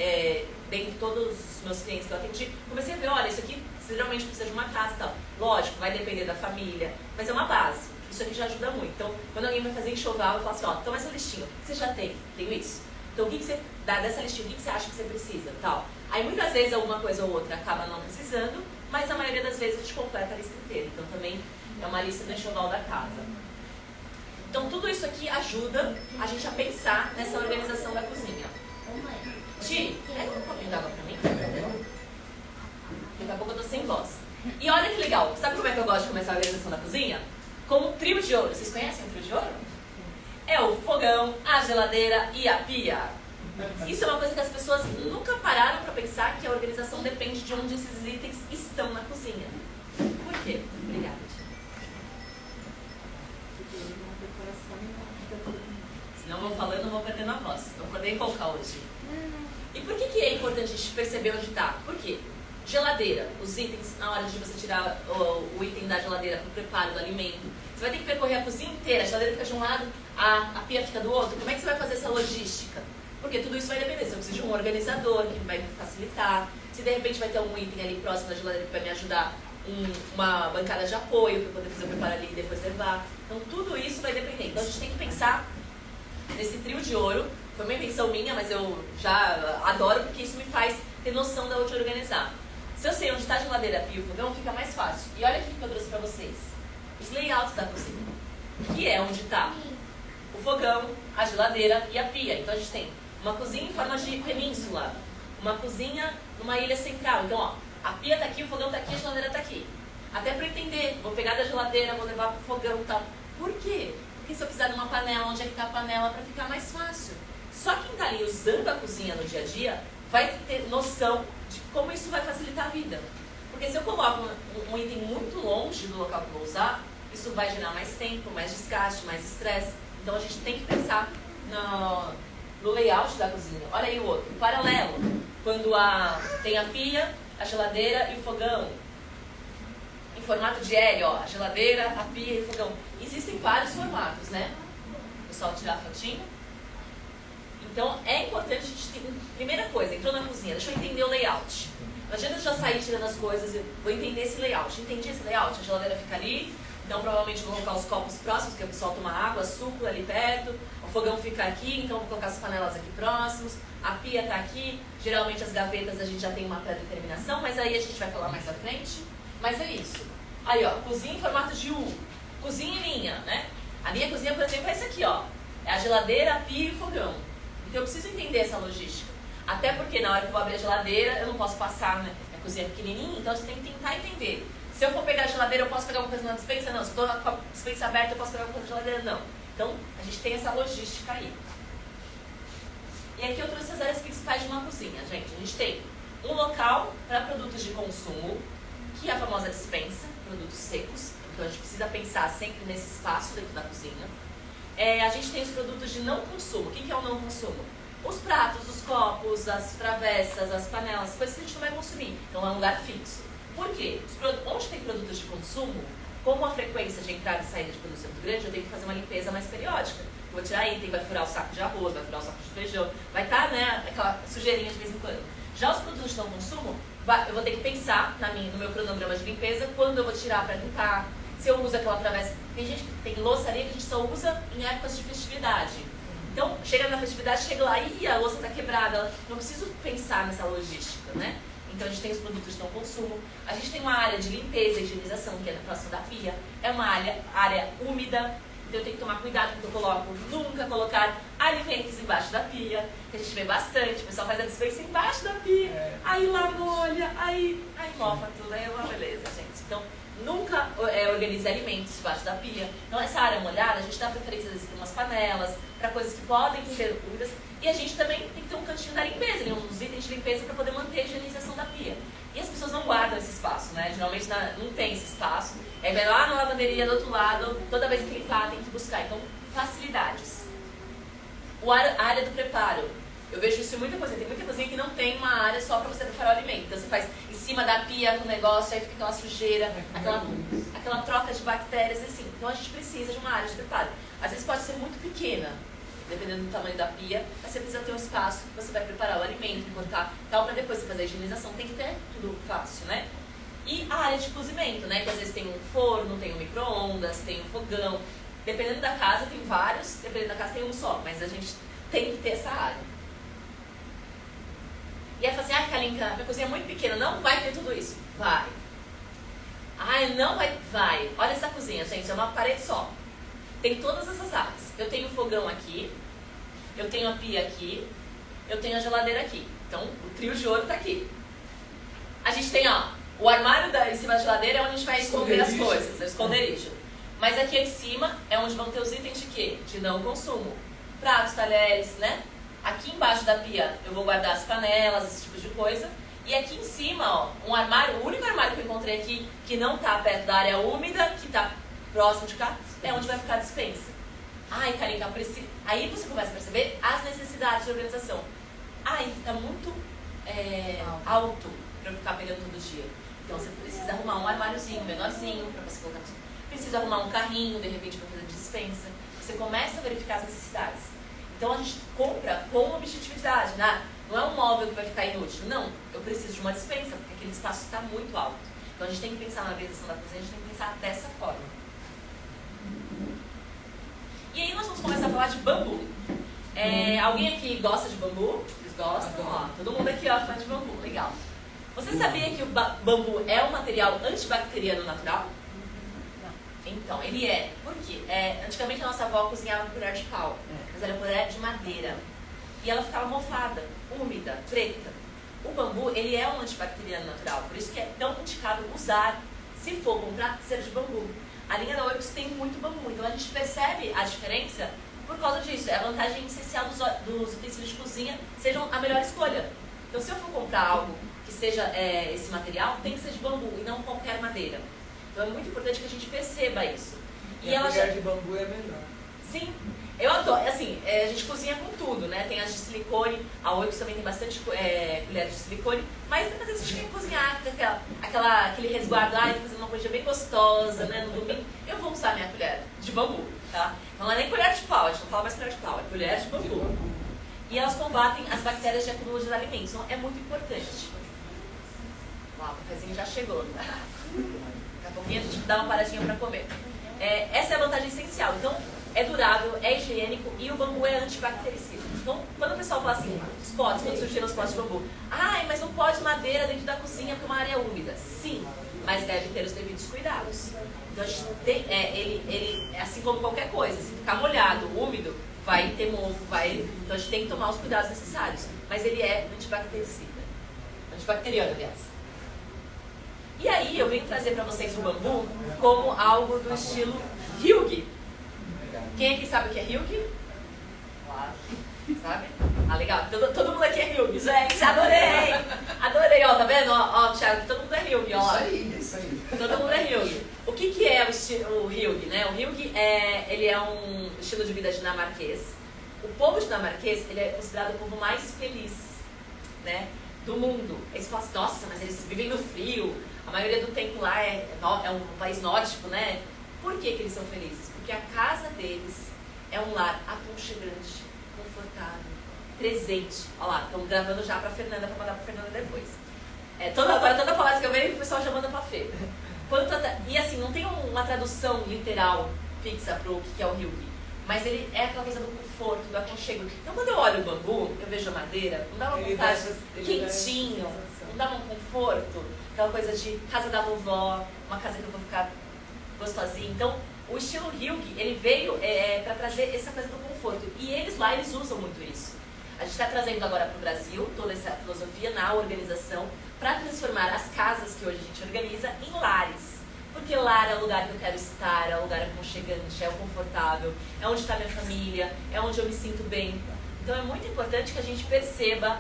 dentre todos os meus clientes que eu atendi, comecei a ver, olha, isso aqui você geralmente precisa de uma casa e tal. Lógico, vai depender da família, mas é uma base. Isso aqui já ajuda muito. Então, quando alguém vai fazer enxoval, eu falo assim, ó, toma essa listinha. O que você já tem? Tenho isso. Então, o que você dá dessa listinha? O que você acha que você precisa? Tal. Aí, muitas vezes, alguma coisa ou outra acaba não precisando, mas a maioria das vezes a gente completa a lista inteira. Então, também é uma lista do enxoval da casa. Então, tudo isso aqui ajuda a gente a pensar nessa organização da cozinha. Ti, pega um copinho d'água pra mim. Daqui a pouco eu tô sem voz. E olha que legal. Sabe como é que eu gosto de começar a organização da cozinha? Com o trio de ouro. Vocês conhecem o trio de ouro? É o fogão, a geladeira e a pia. Isso é uma coisa que as pessoas nunca pararam para pensar, que a organização depende de onde esses itens estão na cozinha. Por quê? Obrigada, tia. Se não vou falando, eu vou perdendo a voz. Eu acordei rouca hoje. E por que é importante a gente perceber onde está? Por quê? Geladeira, os itens, na hora de você tirar o item da geladeira para o preparo do alimento, você vai ter que percorrer a cozinha inteira, a geladeira fica de um lado, a pia fica do outro. Como é que você vai fazer essa logística? Porque tudo isso vai depender. Se eu preciso de um organizador que vai me facilitar, se de repente vai ter algum item ali próximo da geladeira que vai me ajudar, uma bancada de apoio para poder fazer o preparo ali e depois levar. Então tudo isso vai depender. Então a gente tem que pensar nesse trio de ouro. Foi uma invenção minha, mas eu já adoro porque isso me faz ter noção de onde organizar. Se eu sei onde está a geladeira, a pia e o fogão, fica mais fácil. E olha aqui que eu trouxe para vocês. Os layouts da cozinha. Que é onde está o fogão, a geladeira e a pia. Então a gente tem uma cozinha em forma de península, uma cozinha numa ilha central. Então, ó, A pia tá aqui, o fogão tá aqui, a geladeira tá aqui. Até para entender, vou pegar da geladeira, vou levar pro fogão e tal. Por quê? Porque se eu precisar de uma panela, onde é que tá a panela para ficar mais fácil? Só quem tá ali usando a cozinha no dia a dia vai ter noção de como isso vai facilitar a vida. Porque se eu coloco um item muito longe do local que eu vou usar, isso vai gerar mais tempo, mais desgaste, mais estresse. Então a gente tem que pensar no layout da cozinha. Olha aí o outro, o paralelo. Quando tem a pia, a geladeira e o fogão. Em formato de L, ó, a geladeira, a pia e o fogão. Existem vários formatos, né? O pessoal tirar a fotinho. Então é importante a gente ter... Primeira coisa, entrou na cozinha, deixa eu entender o layout. Não adianta eu já sair tirando as coisas, eu vou entender esse layout. Entendi esse layout, a geladeira fica ali, então provavelmente vou colocar os copos próximos, porque o pessoal toma água, suco ali perto. O fogão fica aqui, então vou colocar as panelas aqui próximos. A pia tá aqui, geralmente as gavetas a gente já tem uma pré-determinação, mas aí a gente vai falar mais à frente. Mas é isso. Aí, ó, cozinha em formato de U. Cozinha em linha, né? A minha cozinha, por exemplo, é essa aqui, ó. É a geladeira, a pia e o fogão. Então eu preciso entender essa logística. Até porque na hora que eu vou abrir a geladeira, eu não posso passar, né? A cozinha é pequenininha, então você tem que tentar entender. Se eu for pegar a geladeira, eu posso pegar alguma coisa na despensa? Não. Se eu estou com a despensa aberta, eu posso pegar alguma coisa na geladeira? Não. Então, a gente tem essa logística aí. E aqui eu trouxe as áreas principais de uma cozinha, gente. A gente tem um local para produtos de consumo, que é a famosa despensa, produtos secos. Então, a gente precisa pensar sempre nesse espaço dentro da cozinha. A gente tem os produtos de não consumo. O que é o não consumo? Os pratos, os copos, as travessas, as panelas, coisas que a gente não vai consumir. Então, é um lugar fixo. Por quê? Onde tem produtos de consumo, como a frequência de entrada e saída de produtos é muito grande, eu tenho que fazer uma limpeza mais periódica. Eu vou tirar item, vai furar o saco de arroz, vai furar o saco de feijão, vai estar, né, aquela sujeirinha de vez em quando. Já os produtos de não consumo, eu vou ter que pensar no meu cronograma de limpeza quando eu vou tirar para limpar, se eu uso aquela travessa. Tem gente que tem louçaria que a gente só usa em épocas de festividade. Então, chega na festividade, chega lá, e a louça está quebrada. Não preciso pensar nessa logística, né? Então, a gente tem os produtos de não consumo. A gente tem uma área de limpeza e higienização, que é na próxima da pia. É uma área úmida. Então, eu tenho que tomar cuidado quando eu coloco. Nunca colocar alimentos embaixo da pia, que a gente vê bastante. O pessoal faz a despensa embaixo da pia. Aí lá molha, aí mofa tudo. Aí é uma beleza, gente. Então, nunca organize alimentos debaixo da pia. Então, essa área molhada, a gente dá preferência às vezes para umas panelas, para coisas que podem ser úmidas. E a gente também tem que ter um cantinho da limpeza, né? Uns itens de limpeza para poder manter a higienização da pia. E as pessoas não guardam esse espaço, né? Geralmente não tem esse espaço. Aí vai lá na lavanderia do outro lado, toda vez que limpar tem que buscar. Então, facilidades. A área do preparo. Eu vejo isso em muita cozinha. Tem muita cozinha que não tem uma área só para você preparar o alimento. Então você faz em cima da pia com o negócio, aí fica aquela sujeira, aquela troca de bactérias, assim. Então a gente precisa de uma área de preparo. Às vezes pode ser muito pequena, dependendo do tamanho da pia, mas você precisa ter um espaço que você vai preparar o alimento, cortar tal, para depois você fazer a higienização. Tem que ter tudo fácil, né? E a área de cozimento, né? Que às vezes tem um forno, tem um micro-ondas, tem um fogão. Dependendo da casa tem vários, dependendo da casa tem um só, mas a gente tem que ter essa área. E aí fala assim, Kalinka, minha cozinha é muito pequena, não vai ter tudo isso. Vai. Não vai. Vai. Olha essa cozinha, gente, é uma parede só. Tem todas essas áreas. Eu tenho o fogão aqui, eu tenho a pia aqui, eu tenho a geladeira aqui. Então, o trio de ouro tá aqui. A gente tem, ó, o armário em cima da geladeira é onde a gente vai esconder as coisas, é o esconderijo. Mas aqui em cima é onde vão ter os itens de quê? De não consumo. Pratos, talheres, né? Aqui embaixo da pia eu vou guardar as panelas, esse tipo de coisa. E aqui em cima, ó, um armário, o único armário que eu encontrei aqui que não tá perto da área úmida, que tá próximo de cá, é onde vai ficar a despensa. Kalinka, aí você começa a perceber as necessidades de organização. Tá muito alto para eu ficar pegando todo dia. Então você precisa arrumar um armáriozinho menorzinho para você colocar. Precisa arrumar um carrinho, de repente, para fazer dispensa. Você começa a verificar as necessidades. Então a gente compra com objetividade, né? Não é um móvel que vai ficar inútil. Não, eu preciso de uma despensa, porque aquele espaço está muito alto. Então a gente tem que pensar na organização da cozinha, a gente tem que pensar dessa forma. E aí nós vamos começar a falar de bambu. Alguém aqui gosta de bambu? Vocês gostam? Ó, todo mundo aqui, ó, fã de bambu, legal. Você sabia que o bambu é um material antibacteriano natural? Então, ele é. Por quê? Antigamente a nossa avó cozinhava com colher de pau, mas era colher de madeira. E ela ficava mofada, úmida, preta. O bambu, ele é um antibacteriano natural, por isso que é tão indicado usar, se for comprar, ser de bambu. A linha da Oikos tem muito bambu, então a gente percebe a diferença por causa disso. É a vantagem essencial dos utensílios de cozinha sejam a melhor escolha. Então se eu for comprar algo que seja esse material, tem que ser de bambu e não qualquer madeira. Então é muito importante que a gente perceba isso. E a colher de bambu é melhor. Sim, eu adoro. Assim, a gente cozinha com tudo, né? Tem as de silicone, a Oikos também tem bastante colheres de silicone, mas às vezes a gente quer cozinhar aquele resguardo, tô fazendo uma coisa bem gostosa, né? No domingo, eu vou usar minha colher de bambu, tá? Não é nem colher de pau, a gente não fala mais colher de pau, é colher de bambu. E elas combatem as bactérias de acúmulo de alimentos, então é muito importante. Uau, o cafezinho já chegou. Daqui a pouquinho a gente dá uma paradinha para comer. Essa é a vantagem essencial. Então, é durável, é higiênico e o bambu é antibactericida. Então, quando o pessoal fala assim, os potes, quando surgiram os potes de bambu, mas não pode madeira dentro da cozinha porque uma área úmida. Sim, mas deve ter os devidos cuidados. Então, a gente tem, ele, assim como qualquer coisa, se ficar molhado, úmido, vai ter mofo, então a gente tem que tomar os cuidados necessários. Mas ele é antibactericida. Antibacteriano, aliás. E aí, eu venho trazer para vocês o bambu como algo do estilo Hygge. Quem aqui sabe o que é Hygge? Claro. Sabe? Legal. Todo mundo aqui é Hygge, gente. Adorei! Adorei, ó, tá vendo? Ó, Thiago, todo mundo é Hygge, ó. Isso aí. Todo mundo é Hygge. O que é o Hygge, né? O Hygge ele é um estilo de vida dinamarquês. O povo dinamarquês, ele é considerado o povo mais feliz, né, do mundo. Eles falam assim, nossa, mas eles vivem no frio. A maioria do tempo lá é um país nórdico, né? Por que eles são felizes? Porque a casa deles é um lar aconchegante, confortável, presente. Olha lá, estamos gravando já para a Fernanda, para mandar para a Fernanda depois. Agora toda palavra que eu vejo, o pessoal já manda para a Fê. E assim, não tem uma tradução literal fixa para o que é o Hygge, mas ele é aquela coisa do conforto, do aconchego. Então quando eu olho o bambu, eu vejo a madeira, não dá uma vontade quentinho, não dá um conforto, aquela coisa de casa da vovó, uma casa que eu vou ficar gostosinha. Então, o estilo Hygge, ele veio para trazer essa coisa do conforto. E eles usam muito isso. A gente está trazendo agora para o Brasil toda essa filosofia na organização para transformar as casas que hoje a gente organiza em lares. Porque lar é o lugar que eu quero estar, é o lugar aconchegante, é o confortável, é onde está minha família, é onde eu me sinto bem. Então é muito importante que a gente perceba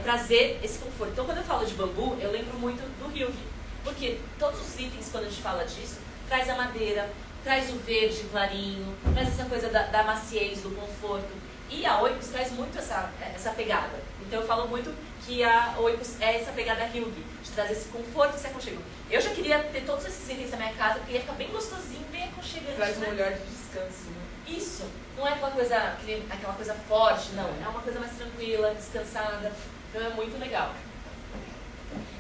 trazer esse conforto. Então quando eu falo de bambu, eu lembro muito do Hygge. Porque todos os itens, quando a gente fala disso, traz a madeira, traz o verde clarinho, traz essa coisa da maciez, do conforto. E a Oikos traz muito essa pegada. Então eu falo muito que a Oikos é essa pegada Hygge, de trazer esse conforto e esse aconchego. Eu já queria ter todos esses itens na minha casa, porque ia ficar bem gostosinho, bem aconchegante. Traz um né? olhar de descanso, né? Isso, não é aquela coisa forte, não. É uma coisa mais tranquila, descansada. Então é muito legal.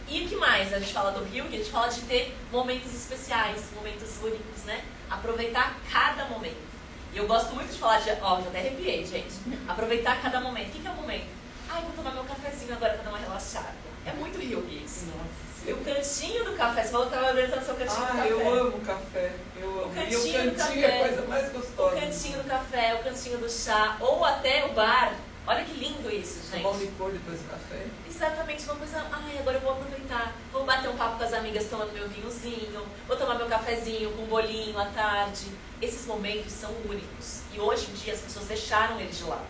E o que mais? A gente fala do Hygge, a gente fala de ter momentos especiais, momentos únicos, né? Aproveitar cada momento. E eu gosto muito de falar de... já até arrepiei, gente. Aproveitar cada momento. O que é o momento? Vou tomar meu cafezinho agora pra dar uma relaxada. É muito Hygge isso. Nossa. E o cantinho do café. Você falou que estava organizando seu cantinho do café. Eu amo café. Eu amo. O cantinho e o cantinho do café, é a coisa mais gostosa. O cantinho do café, o cantinho do chá, ou até o bar. Olha que lindo isso, gente. Tomar um licor depois do café. Exatamente, uma coisa, agora eu vou aproveitar, vou bater um papo com as amigas tomando meu vinhozinho, vou tomar meu cafezinho com um bolinho à tarde. Esses momentos são únicos e hoje em dia as pessoas deixaram eles de lado.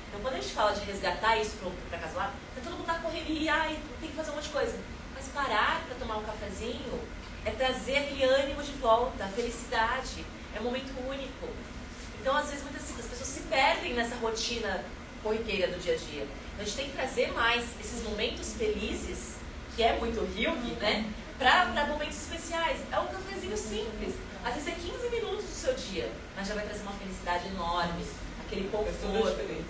Então quando a gente fala de resgatar isso para casa lá, tá todo mundo na correria, tem que fazer um monte de coisa. Mas parar para tomar um cafezinho é trazer aquele ânimo de volta, a felicidade, é um momento único. Então às vezes muitas as pessoas se perdem nessa rotina corriqueira do dia a dia. Então, a gente tem que trazer mais esses momentos felizes, que é muito Hygge, né? Para momentos especiais. É um cafezinho simples. Às vezes é 15 minutos do seu dia, mas já vai trazer uma felicidade enorme, aquele conforto,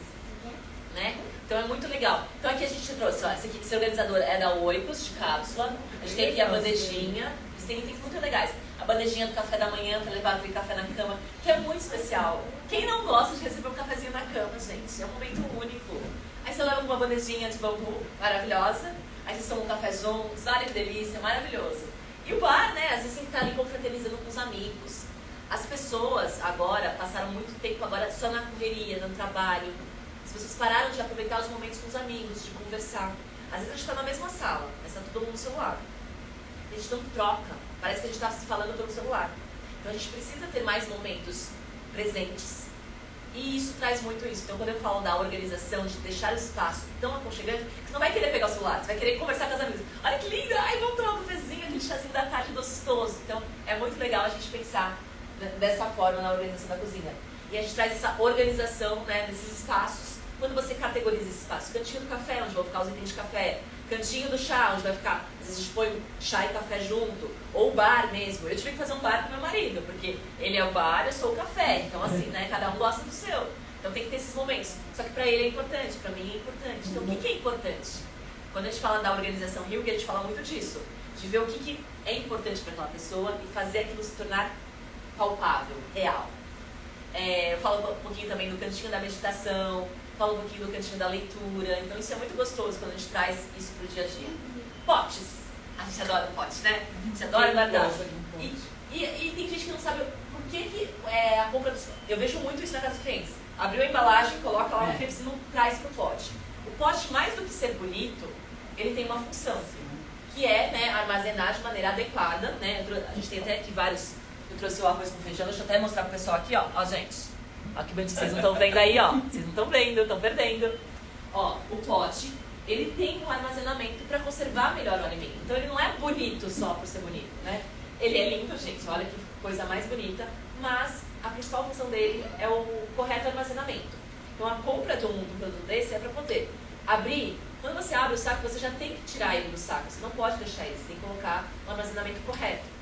né? Então é muito legal. Então aqui a gente trouxe, esse organizador é da Oikos, de cápsula. A gente tem aqui a bandejinha. Tem itens muito legais. A bandejinha do café da manhã para levar aquele café na cama, que é muito especial. Quem não gosta de receber um cafezinho na cama, gente? É um momento único. Aí você leva uma bandejinha de bambu maravilhosa, aí vocês tomam um café juntos, olha que delícia, maravilhoso. E o bar, né? Às vezes você está ali confraternizando com os amigos. As pessoas agora passaram muito tempo agora só na correria, no trabalho. As pessoas pararam de aproveitar os momentos com os amigos, de conversar. Às vezes a gente tá na mesma sala, mas tá todo mundo no celular. A gente não troca, parece que a gente tá se falando pelo celular. Então a gente precisa ter mais momentos presentes. E isso traz muito isso. Então quando eu falo da organização, de deixar o espaço tão aconchegante, que você não vai querer pegar o celular, você vai querer conversar com as amigas. Olha que lindo, ai, vamos tomar um cafezinho, aquele chazinho da tarde gostoso. Então é muito legal a gente pensar dessa forma na organização da cozinha. E a gente traz essa organização, né, desses espaços. Quando você categoriza esse espaço, cantinho do café, onde vão ficar os itens de café, cantinho do chá, onde vai ficar, às vezes a gente põe chá e café junto, ou bar mesmo. Eu tive que fazer um bar com meu marido, porque ele é o bar, eu sou o café. Então assim, né, cada um gosta do seu. Então tem que ter esses momentos. Só que pra ele é importante, pra mim é importante. Então o que é importante? Quando a gente fala da organização Hilg, a gente fala muito disso. De ver o que é importante para aquela pessoa e fazer aquilo se tornar palpável, real. Eu falo um pouquinho também do cantinho da meditação, falo um pouquinho do cantinho da leitura. Então isso é muito gostoso quando a gente traz isso pro dia a dia. Potes. A gente adora pote, né? A gente adora guardar. E tem gente que não sabe por que a compra dos... Eu vejo muito isso na casa dos clientes. Abriu a embalagem, coloca lá no clipe e não traz pro pote. O pote, mais do que ser bonito, ele tem uma função, que é, né, armazenar de maneira adequada, né? A gente tem até aqui vários... Eu trouxe o arroz com feijão, deixa eu até mostrar pro pessoal aqui, ó. Ó, gente. Ó, que bonitinho, vocês não estão vendo aí, ó. Vocês não estão vendo, estão perdendo. Ó, o pote, ele tem um armazenamento para conservar melhor o alimento. Então ele não é bonito só por ser bonito, né? Ele é lindo, gente, olha que coisa mais bonita, mas a principal função dele é o correto armazenamento. Então a compra de um produto desse é para poder abrir. Quando você abre o saco, você já tem que tirar ele do saco. Você não pode deixar ele, você tem que colocar o armazenamento correto.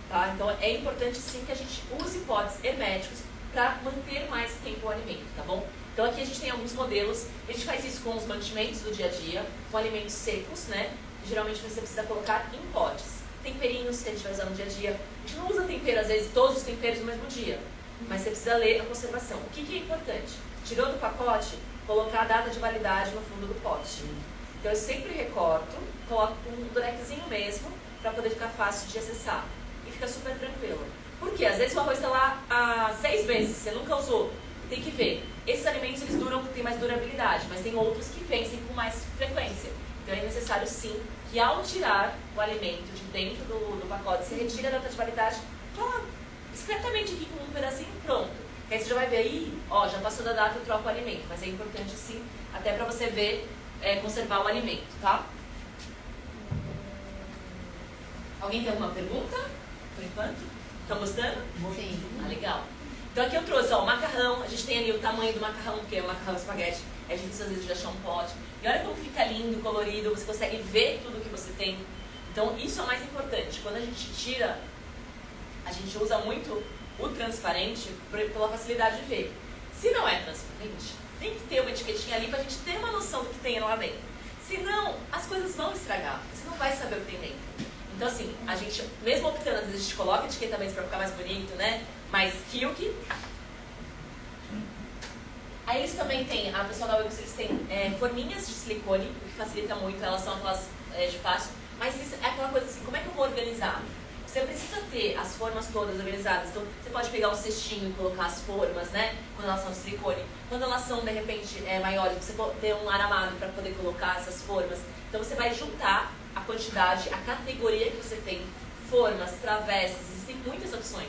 Tá? Então é importante sim que a gente use potes herméticos para manter mais tempo o alimento, tá bom? Então aqui a gente tem alguns modelos, a gente faz isso com os mantimentos do dia a dia, com alimentos secos, né? Geralmente você precisa colocar em potes. Temperinhos que a gente vai usar no dia a dia. A gente não usa tempero, às vezes, todos os temperos no mesmo dia, mas você precisa ler a conservação. O que é importante? Tirou do pacote, colocar a data de validade no fundo do pote. Então eu sempre recorto, coloco um durequezinho mesmo, para poder ficar fácil de acessar. E fica super tranquilo. Porque às vezes o arroz está lá há 6 meses, você nunca usou. Tem que ver. Esses alimentos eles duram, têm mais durabilidade, mas tem outros que vencem com mais frequência. Então é necessário sim que ao tirar o alimento de dentro do pacote, você retira a data de validade, discretamente aqui com um pedacinho pronto. Aí você já vai ver aí, ó, já passou da data, eu troco o alimento. Mas é importante sim, até para você ver, conservar o alimento, tá? Alguém tem alguma pergunta? Por enquanto? Estão gostando? Sim. Ah, legal. Então aqui eu trouxe, ó, o macarrão. A gente tem ali o tamanho do macarrão, que é o macarrão espaguete. É difícil às vezes de achar um pote. E olha como fica lindo, colorido, você consegue ver tudo que você tem. Então isso é o mais importante. Quando a gente tira, a gente usa muito o transparente pela facilidade de ver. Se não é transparente, tem que ter uma etiquetinha ali pra gente ter uma noção do que tem lá dentro. Senão, as coisas vão estragar. Você não vai saber o que tem dentro. Então assim, a gente, mesmo optando, às vezes a gente coloca etiqueta mesmo pra ficar mais bonito, né? Mas Hilg. Aí eles também têm, a pessoa da Wix, eles têm forminhas de silicone, o que facilita muito, elas são aquelas de fácil. Mas isso é aquela coisa assim, como é que eu vou organizar? Você precisa ter as formas todas organizadas. Então você pode pegar um cestinho e colocar as formas, né? Quando elas são de silicone. Quando elas são, de repente, maiores, você pode ter um aramado para poder colocar essas formas. Então você vai juntar a quantidade, a categoria que você tem, formas, travessas, existem muitas opções.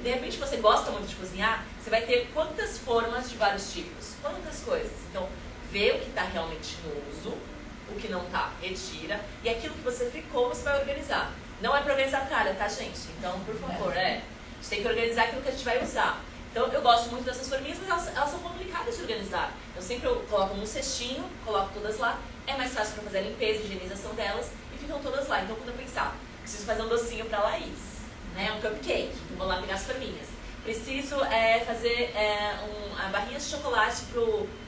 De repente você gosta muito de cozinhar, você vai ter quantas formas de vários tipos, quantas coisas. Então, vê o que está realmente no uso, o que não está, retira, e aquilo que você ficou, você vai organizar. Não é para organizar a tralha, tá, gente? Então, por favor, a gente tem que organizar aquilo que a gente vai usar. Então, eu gosto muito dessas forminhas, mas elas são complicadas de organizar. Eu sempre coloco num cestinho, coloco todas lá, é mais fácil para fazer a limpeza, a higienização delas, e ficam todas lá. Então, quando eu pensar, preciso fazer um docinho para Laís, né, um cupcake, então vou lá pegar as forminhas. Preciso fazer barrinhas de chocolate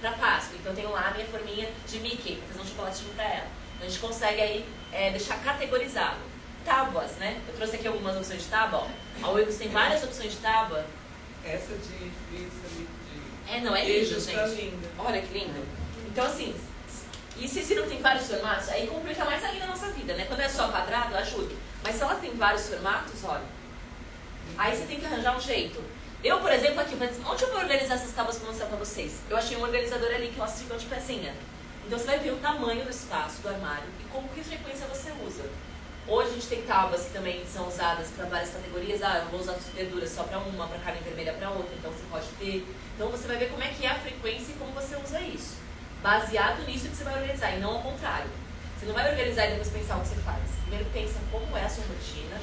para Páscoa, então eu tenho lá a minha forminha de Mickey, para fazer um chocolatinho para ela. Então a gente consegue aí deixar categorizado. Tábuas, né? Eu trouxe aqui algumas opções de tábua. Ó. A Wix tem várias opções de tábua. Essa de frios ali de... Não, é lindo, queijos, tá gente. linda. Olha que lindo. Então assim, e se não tem vários formatos, aí complica mais ainda a nossa vida, né? Quando é só quadrado, ajuda. Mas se ela tem vários formatos, olha, aí você tem que arranjar um jeito. Eu, por exemplo, aqui, onde eu vou organizar essas tábuas para mostrar para vocês? Eu achei um organizador ali que elas ficam de pecinha. Então você vai ver o tamanho do espaço do armário e com que frequência você usa. Hoje a gente tem tábuas que também são usadas para várias categorias. Eu vou usar verduras só para uma, para carne vermelha para outra, então você pode ter. Então você vai ver como é que é a frequência e como você usa isso. Baseado nisso que você vai organizar, e não ao contrário. Você não vai organizar e depois pensar o que você faz. Primeiro pensa como é a sua rotina.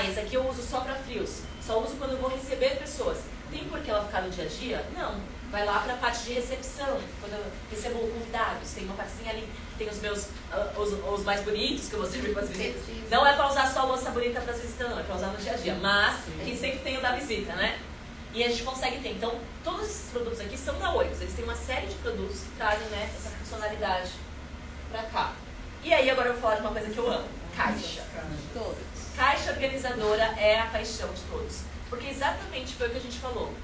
Esse aqui eu uso só para frios. Só uso quando eu vou receber pessoas. Tem por que ela ficar no dia a dia? Não. Vai lá para a parte de recepção. Quando eu recebo convidados, tem uma partezinha ali que tem os meus, os mais bonitos que eu vou servir para as visitas. Não é para usar só a louça bonita para as visitas, não. É para usar no dia a dia. Mas, que sempre tem o da visita, né? E a gente consegue ter. Então, todos esses produtos aqui são da Oikos. Eles têm uma série de produtos que trazem, né, essa funcionalidade para cá. E aí, agora eu vou falar de uma coisa que eu amo. Caixa. Todos. Caixa organizadora é a paixão de todos. Porque exatamente foi o que a gente falou.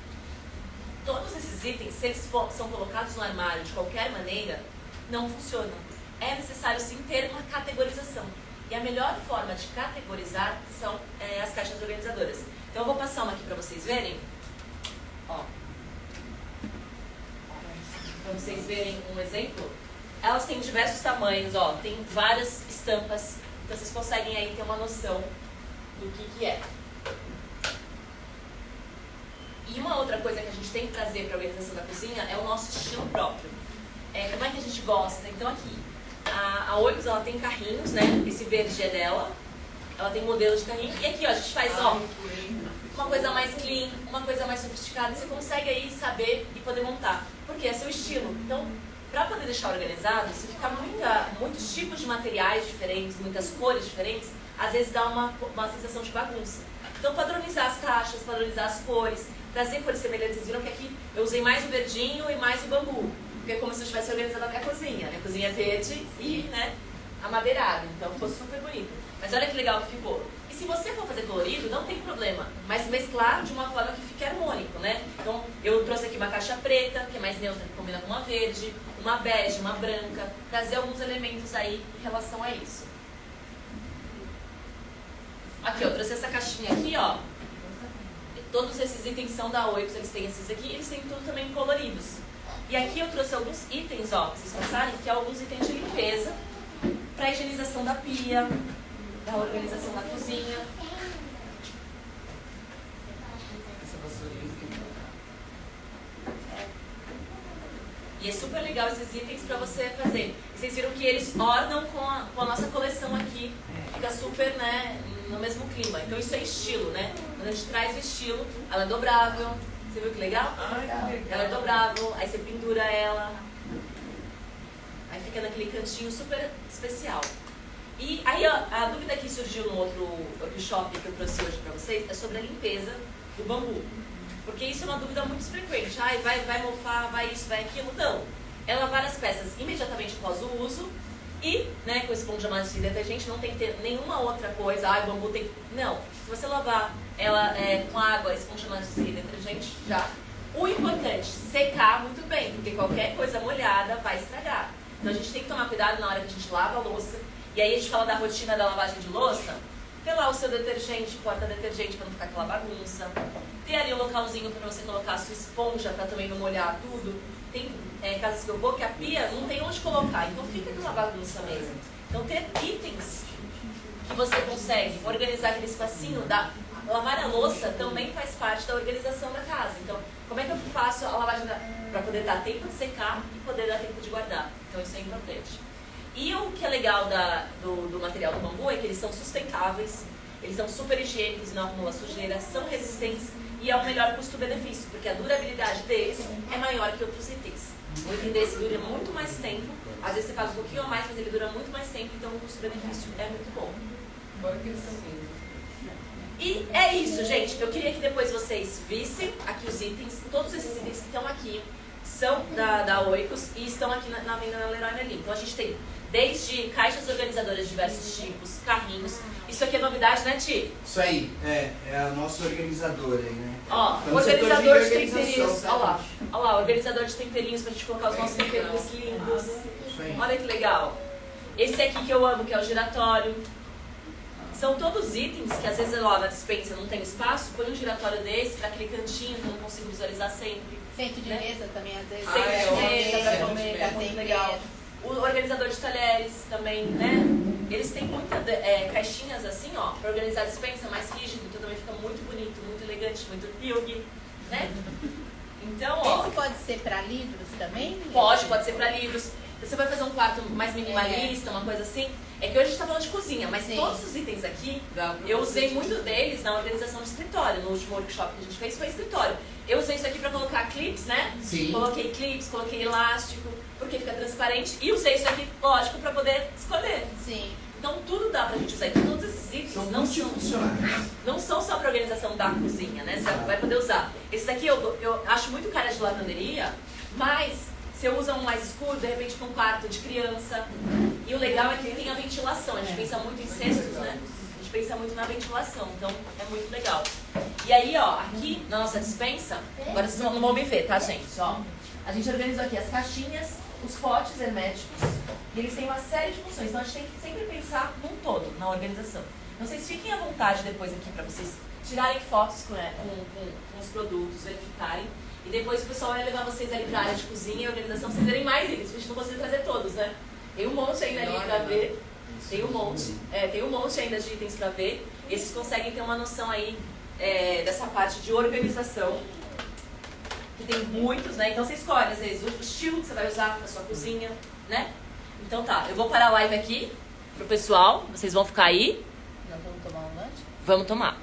Todos esses itens, se eles são colocados no armário de qualquer maneira, não funcionam. É necessário sim ter uma categorização. E a melhor forma de categorizar são as caixas organizadoras. Então eu vou passar uma aqui para vocês verem. Ó. Para vocês verem um exemplo. Elas têm diversos tamanhos, ó. Tem várias estampas. Então vocês conseguem aí ter uma noção do que é. E uma outra coisa que a gente tem que trazer para a organização da cozinha é o nosso estilo próprio. Como é que a gente gosta? Então aqui, a Oikos, ela tem carrinhos, né? Esse verde é dela. Ela tem modelo de carrinho. E aqui, ó, a gente faz, ó, uma coisa mais clean, uma coisa mais sofisticada. Você consegue aí saber e poder montar. Porque é seu estilo. Então, para poder deixar organizado, se ficar muitos tipos de materiais diferentes, muitas cores diferentes, às vezes dá uma sensação de bagunça. Então, padronizar as caixas, padronizar as cores, trazer cores semelhantes. Vocês viram que aqui eu usei mais o verdinho e mais o bambu. Porque é como se eu tivesse organizado a minha cozinha. Minha cozinha é verde e, né, amadeirada. Então, ficou super bonito. Mas olha que legal que ficou. E se você for fazer colorido, não tem problema. Mas mesclar de uma forma que fique harmônico, né? Então, eu trouxe aqui uma caixa preta, que é mais neutra, que combina com uma verde, uma bege, uma branca. Trazer alguns elementos aí em relação a isso. Aqui, eu trouxe essa caixinha aqui, ó. Todos esses itens são da Oikos, eles têm esses aqui, eles têm tudo também coloridos. E aqui eu trouxe alguns itens, ó, pra vocês passarem, que é alguns itens de limpeza, para higienização da pia, da organização da cozinha. Essa vassourinha. E é super legal esses itens para você fazer. E vocês viram que eles ornam com a nossa coleção aqui. Fica super, né, no mesmo clima. Então isso é estilo, né? Quando a gente traz o estilo, ela é dobrável. Você viu que legal? Ai, que legal. Ela é dobrável, aí você pendura ela. Aí fica naquele cantinho super especial. E aí a dúvida que surgiu no outro workshop que eu trouxe hoje para vocês é sobre a limpeza do bambu. Porque isso é uma dúvida muito frequente. Vai mofar, vai isso, vai aquilo. Não. É lavar as peças imediatamente após o uso e, né, com esponja mais de detergente, não tem que ter nenhuma outra coisa. O bambu tem... Não. Se você lavar ela com água, esponja mais de detergente, já. O importante, secar muito bem, porque qualquer coisa molhada vai estragar. Então a gente tem que tomar cuidado na hora que a gente lava a louça. E aí a gente fala da rotina da lavagem de louça. Ter lá o seu detergente, porta-detergente para não ficar aquela bagunça. Ter ali um localzinho para você colocar a sua esponja para também não molhar tudo. Tem casas que eu vou que a pia não tem onde colocar, então fica aquela bagunça mesmo. Então ter itens que você consegue organizar aquele espacinho, lavar a louça também faz parte da organização da casa. Então, como é que eu faço a lavagem para poder dar tempo de secar e poder dar tempo de guardar? Então isso é importante. E o que é legal do material do bambu é que eles são sustentáveis, eles são super higiênicos, não acumulam sujeira, são resistentes e é o melhor custo-benefício, porque a durabilidade deles é maior que outros itens. O item desse dura muito mais tempo, às vezes você paga um pouquinho a mais, mas ele dura muito mais tempo, então o custo-benefício é muito bom. Agora que eles são lindos. E é isso, gente. Eu queria que depois vocês vissem aqui os itens, todos esses itens que estão aqui são da Oikos e estão aqui na venda na Leroy Merlin. Então a gente tem desde caixas organizadoras de diversos tipos, carrinhos. Isso aqui é novidade, né, Ti? Isso aí, é a nossa organizadora aí, né? Ó, Então, organizador de setor de temperinhos. organização, Olha lá, organizador de temperinhos pra gente colocar os nossos temperinhos lindos. Isso aí. Olha que legal. Esse aqui que eu amo, que é o giratório. São todos itens que às vezes lá na despensa não tem espaço, põe um giratório desse para aquele cantinho que eu não consigo visualizar sempre. Centro de né? mesa também, às vezes. Centro de Centro mesa pra pra comer, pra é muito tempero. legal. O organizador de talheres também, né? Eles têm muitas caixinhas assim, ó, para organizar a despensa mais rígido, então também fica muito bonito, muito elegante, muito yogi, né? Então, ó... Esse pode ser para livros também? Pode ser para livros. Você vai fazer um quarto mais minimalista, uma coisa assim. É que hoje a gente tá falando de cozinha, mas Sim. todos os itens aqui, eu usei muito deles na organização de escritório. No último workshop que a gente fez foi escritório. Eu usei isso aqui para colocar clips, né? Sim. Coloquei clips, coloquei elástico, porque fica transparente. E usei isso aqui, lógico, para poder escolher. Sim. Então tudo dá pra gente usar. Então todos esses itens São não multifuncionais. são só para organização da cozinha, né? Você vai poder usar. Esses aqui eu acho muito cara de lavanderia, mas você usa um mais escuro, de repente para um quarto de criança. E o legal é que tem a ventilação. A gente pensa muito em cestos, né? A gente pensa muito na ventilação, então é muito legal. E aí, ó, aqui na nossa dispensa, agora vocês não vão me ver, tá, gente? Ó, a gente organizou aqui as caixinhas, os potes herméticos, e eles têm uma série de funções. Então a gente tem que sempre pensar num todo, na organização. Então vocês fiquem à vontade depois aqui para vocês tirarem fotos com os produtos, verificarem. E depois o pessoal vai levar vocês ali pra área de cozinha e organização pra vocês verem mais itens, porque a gente não conseguiu trazer todos, né? Tem um monte ainda ali pra ver. Tem um monte. Tem um monte ainda de itens pra ver. E vocês conseguem ter uma noção aí dessa parte de organização. Que tem muitos, né? Então você escolhe, às vezes, o estilo que você vai usar na sua cozinha, né? Então tá, eu vou parar a live aqui pro pessoal. Vocês vão ficar aí. Nós vamos tomar um lanche? Vamos tomar.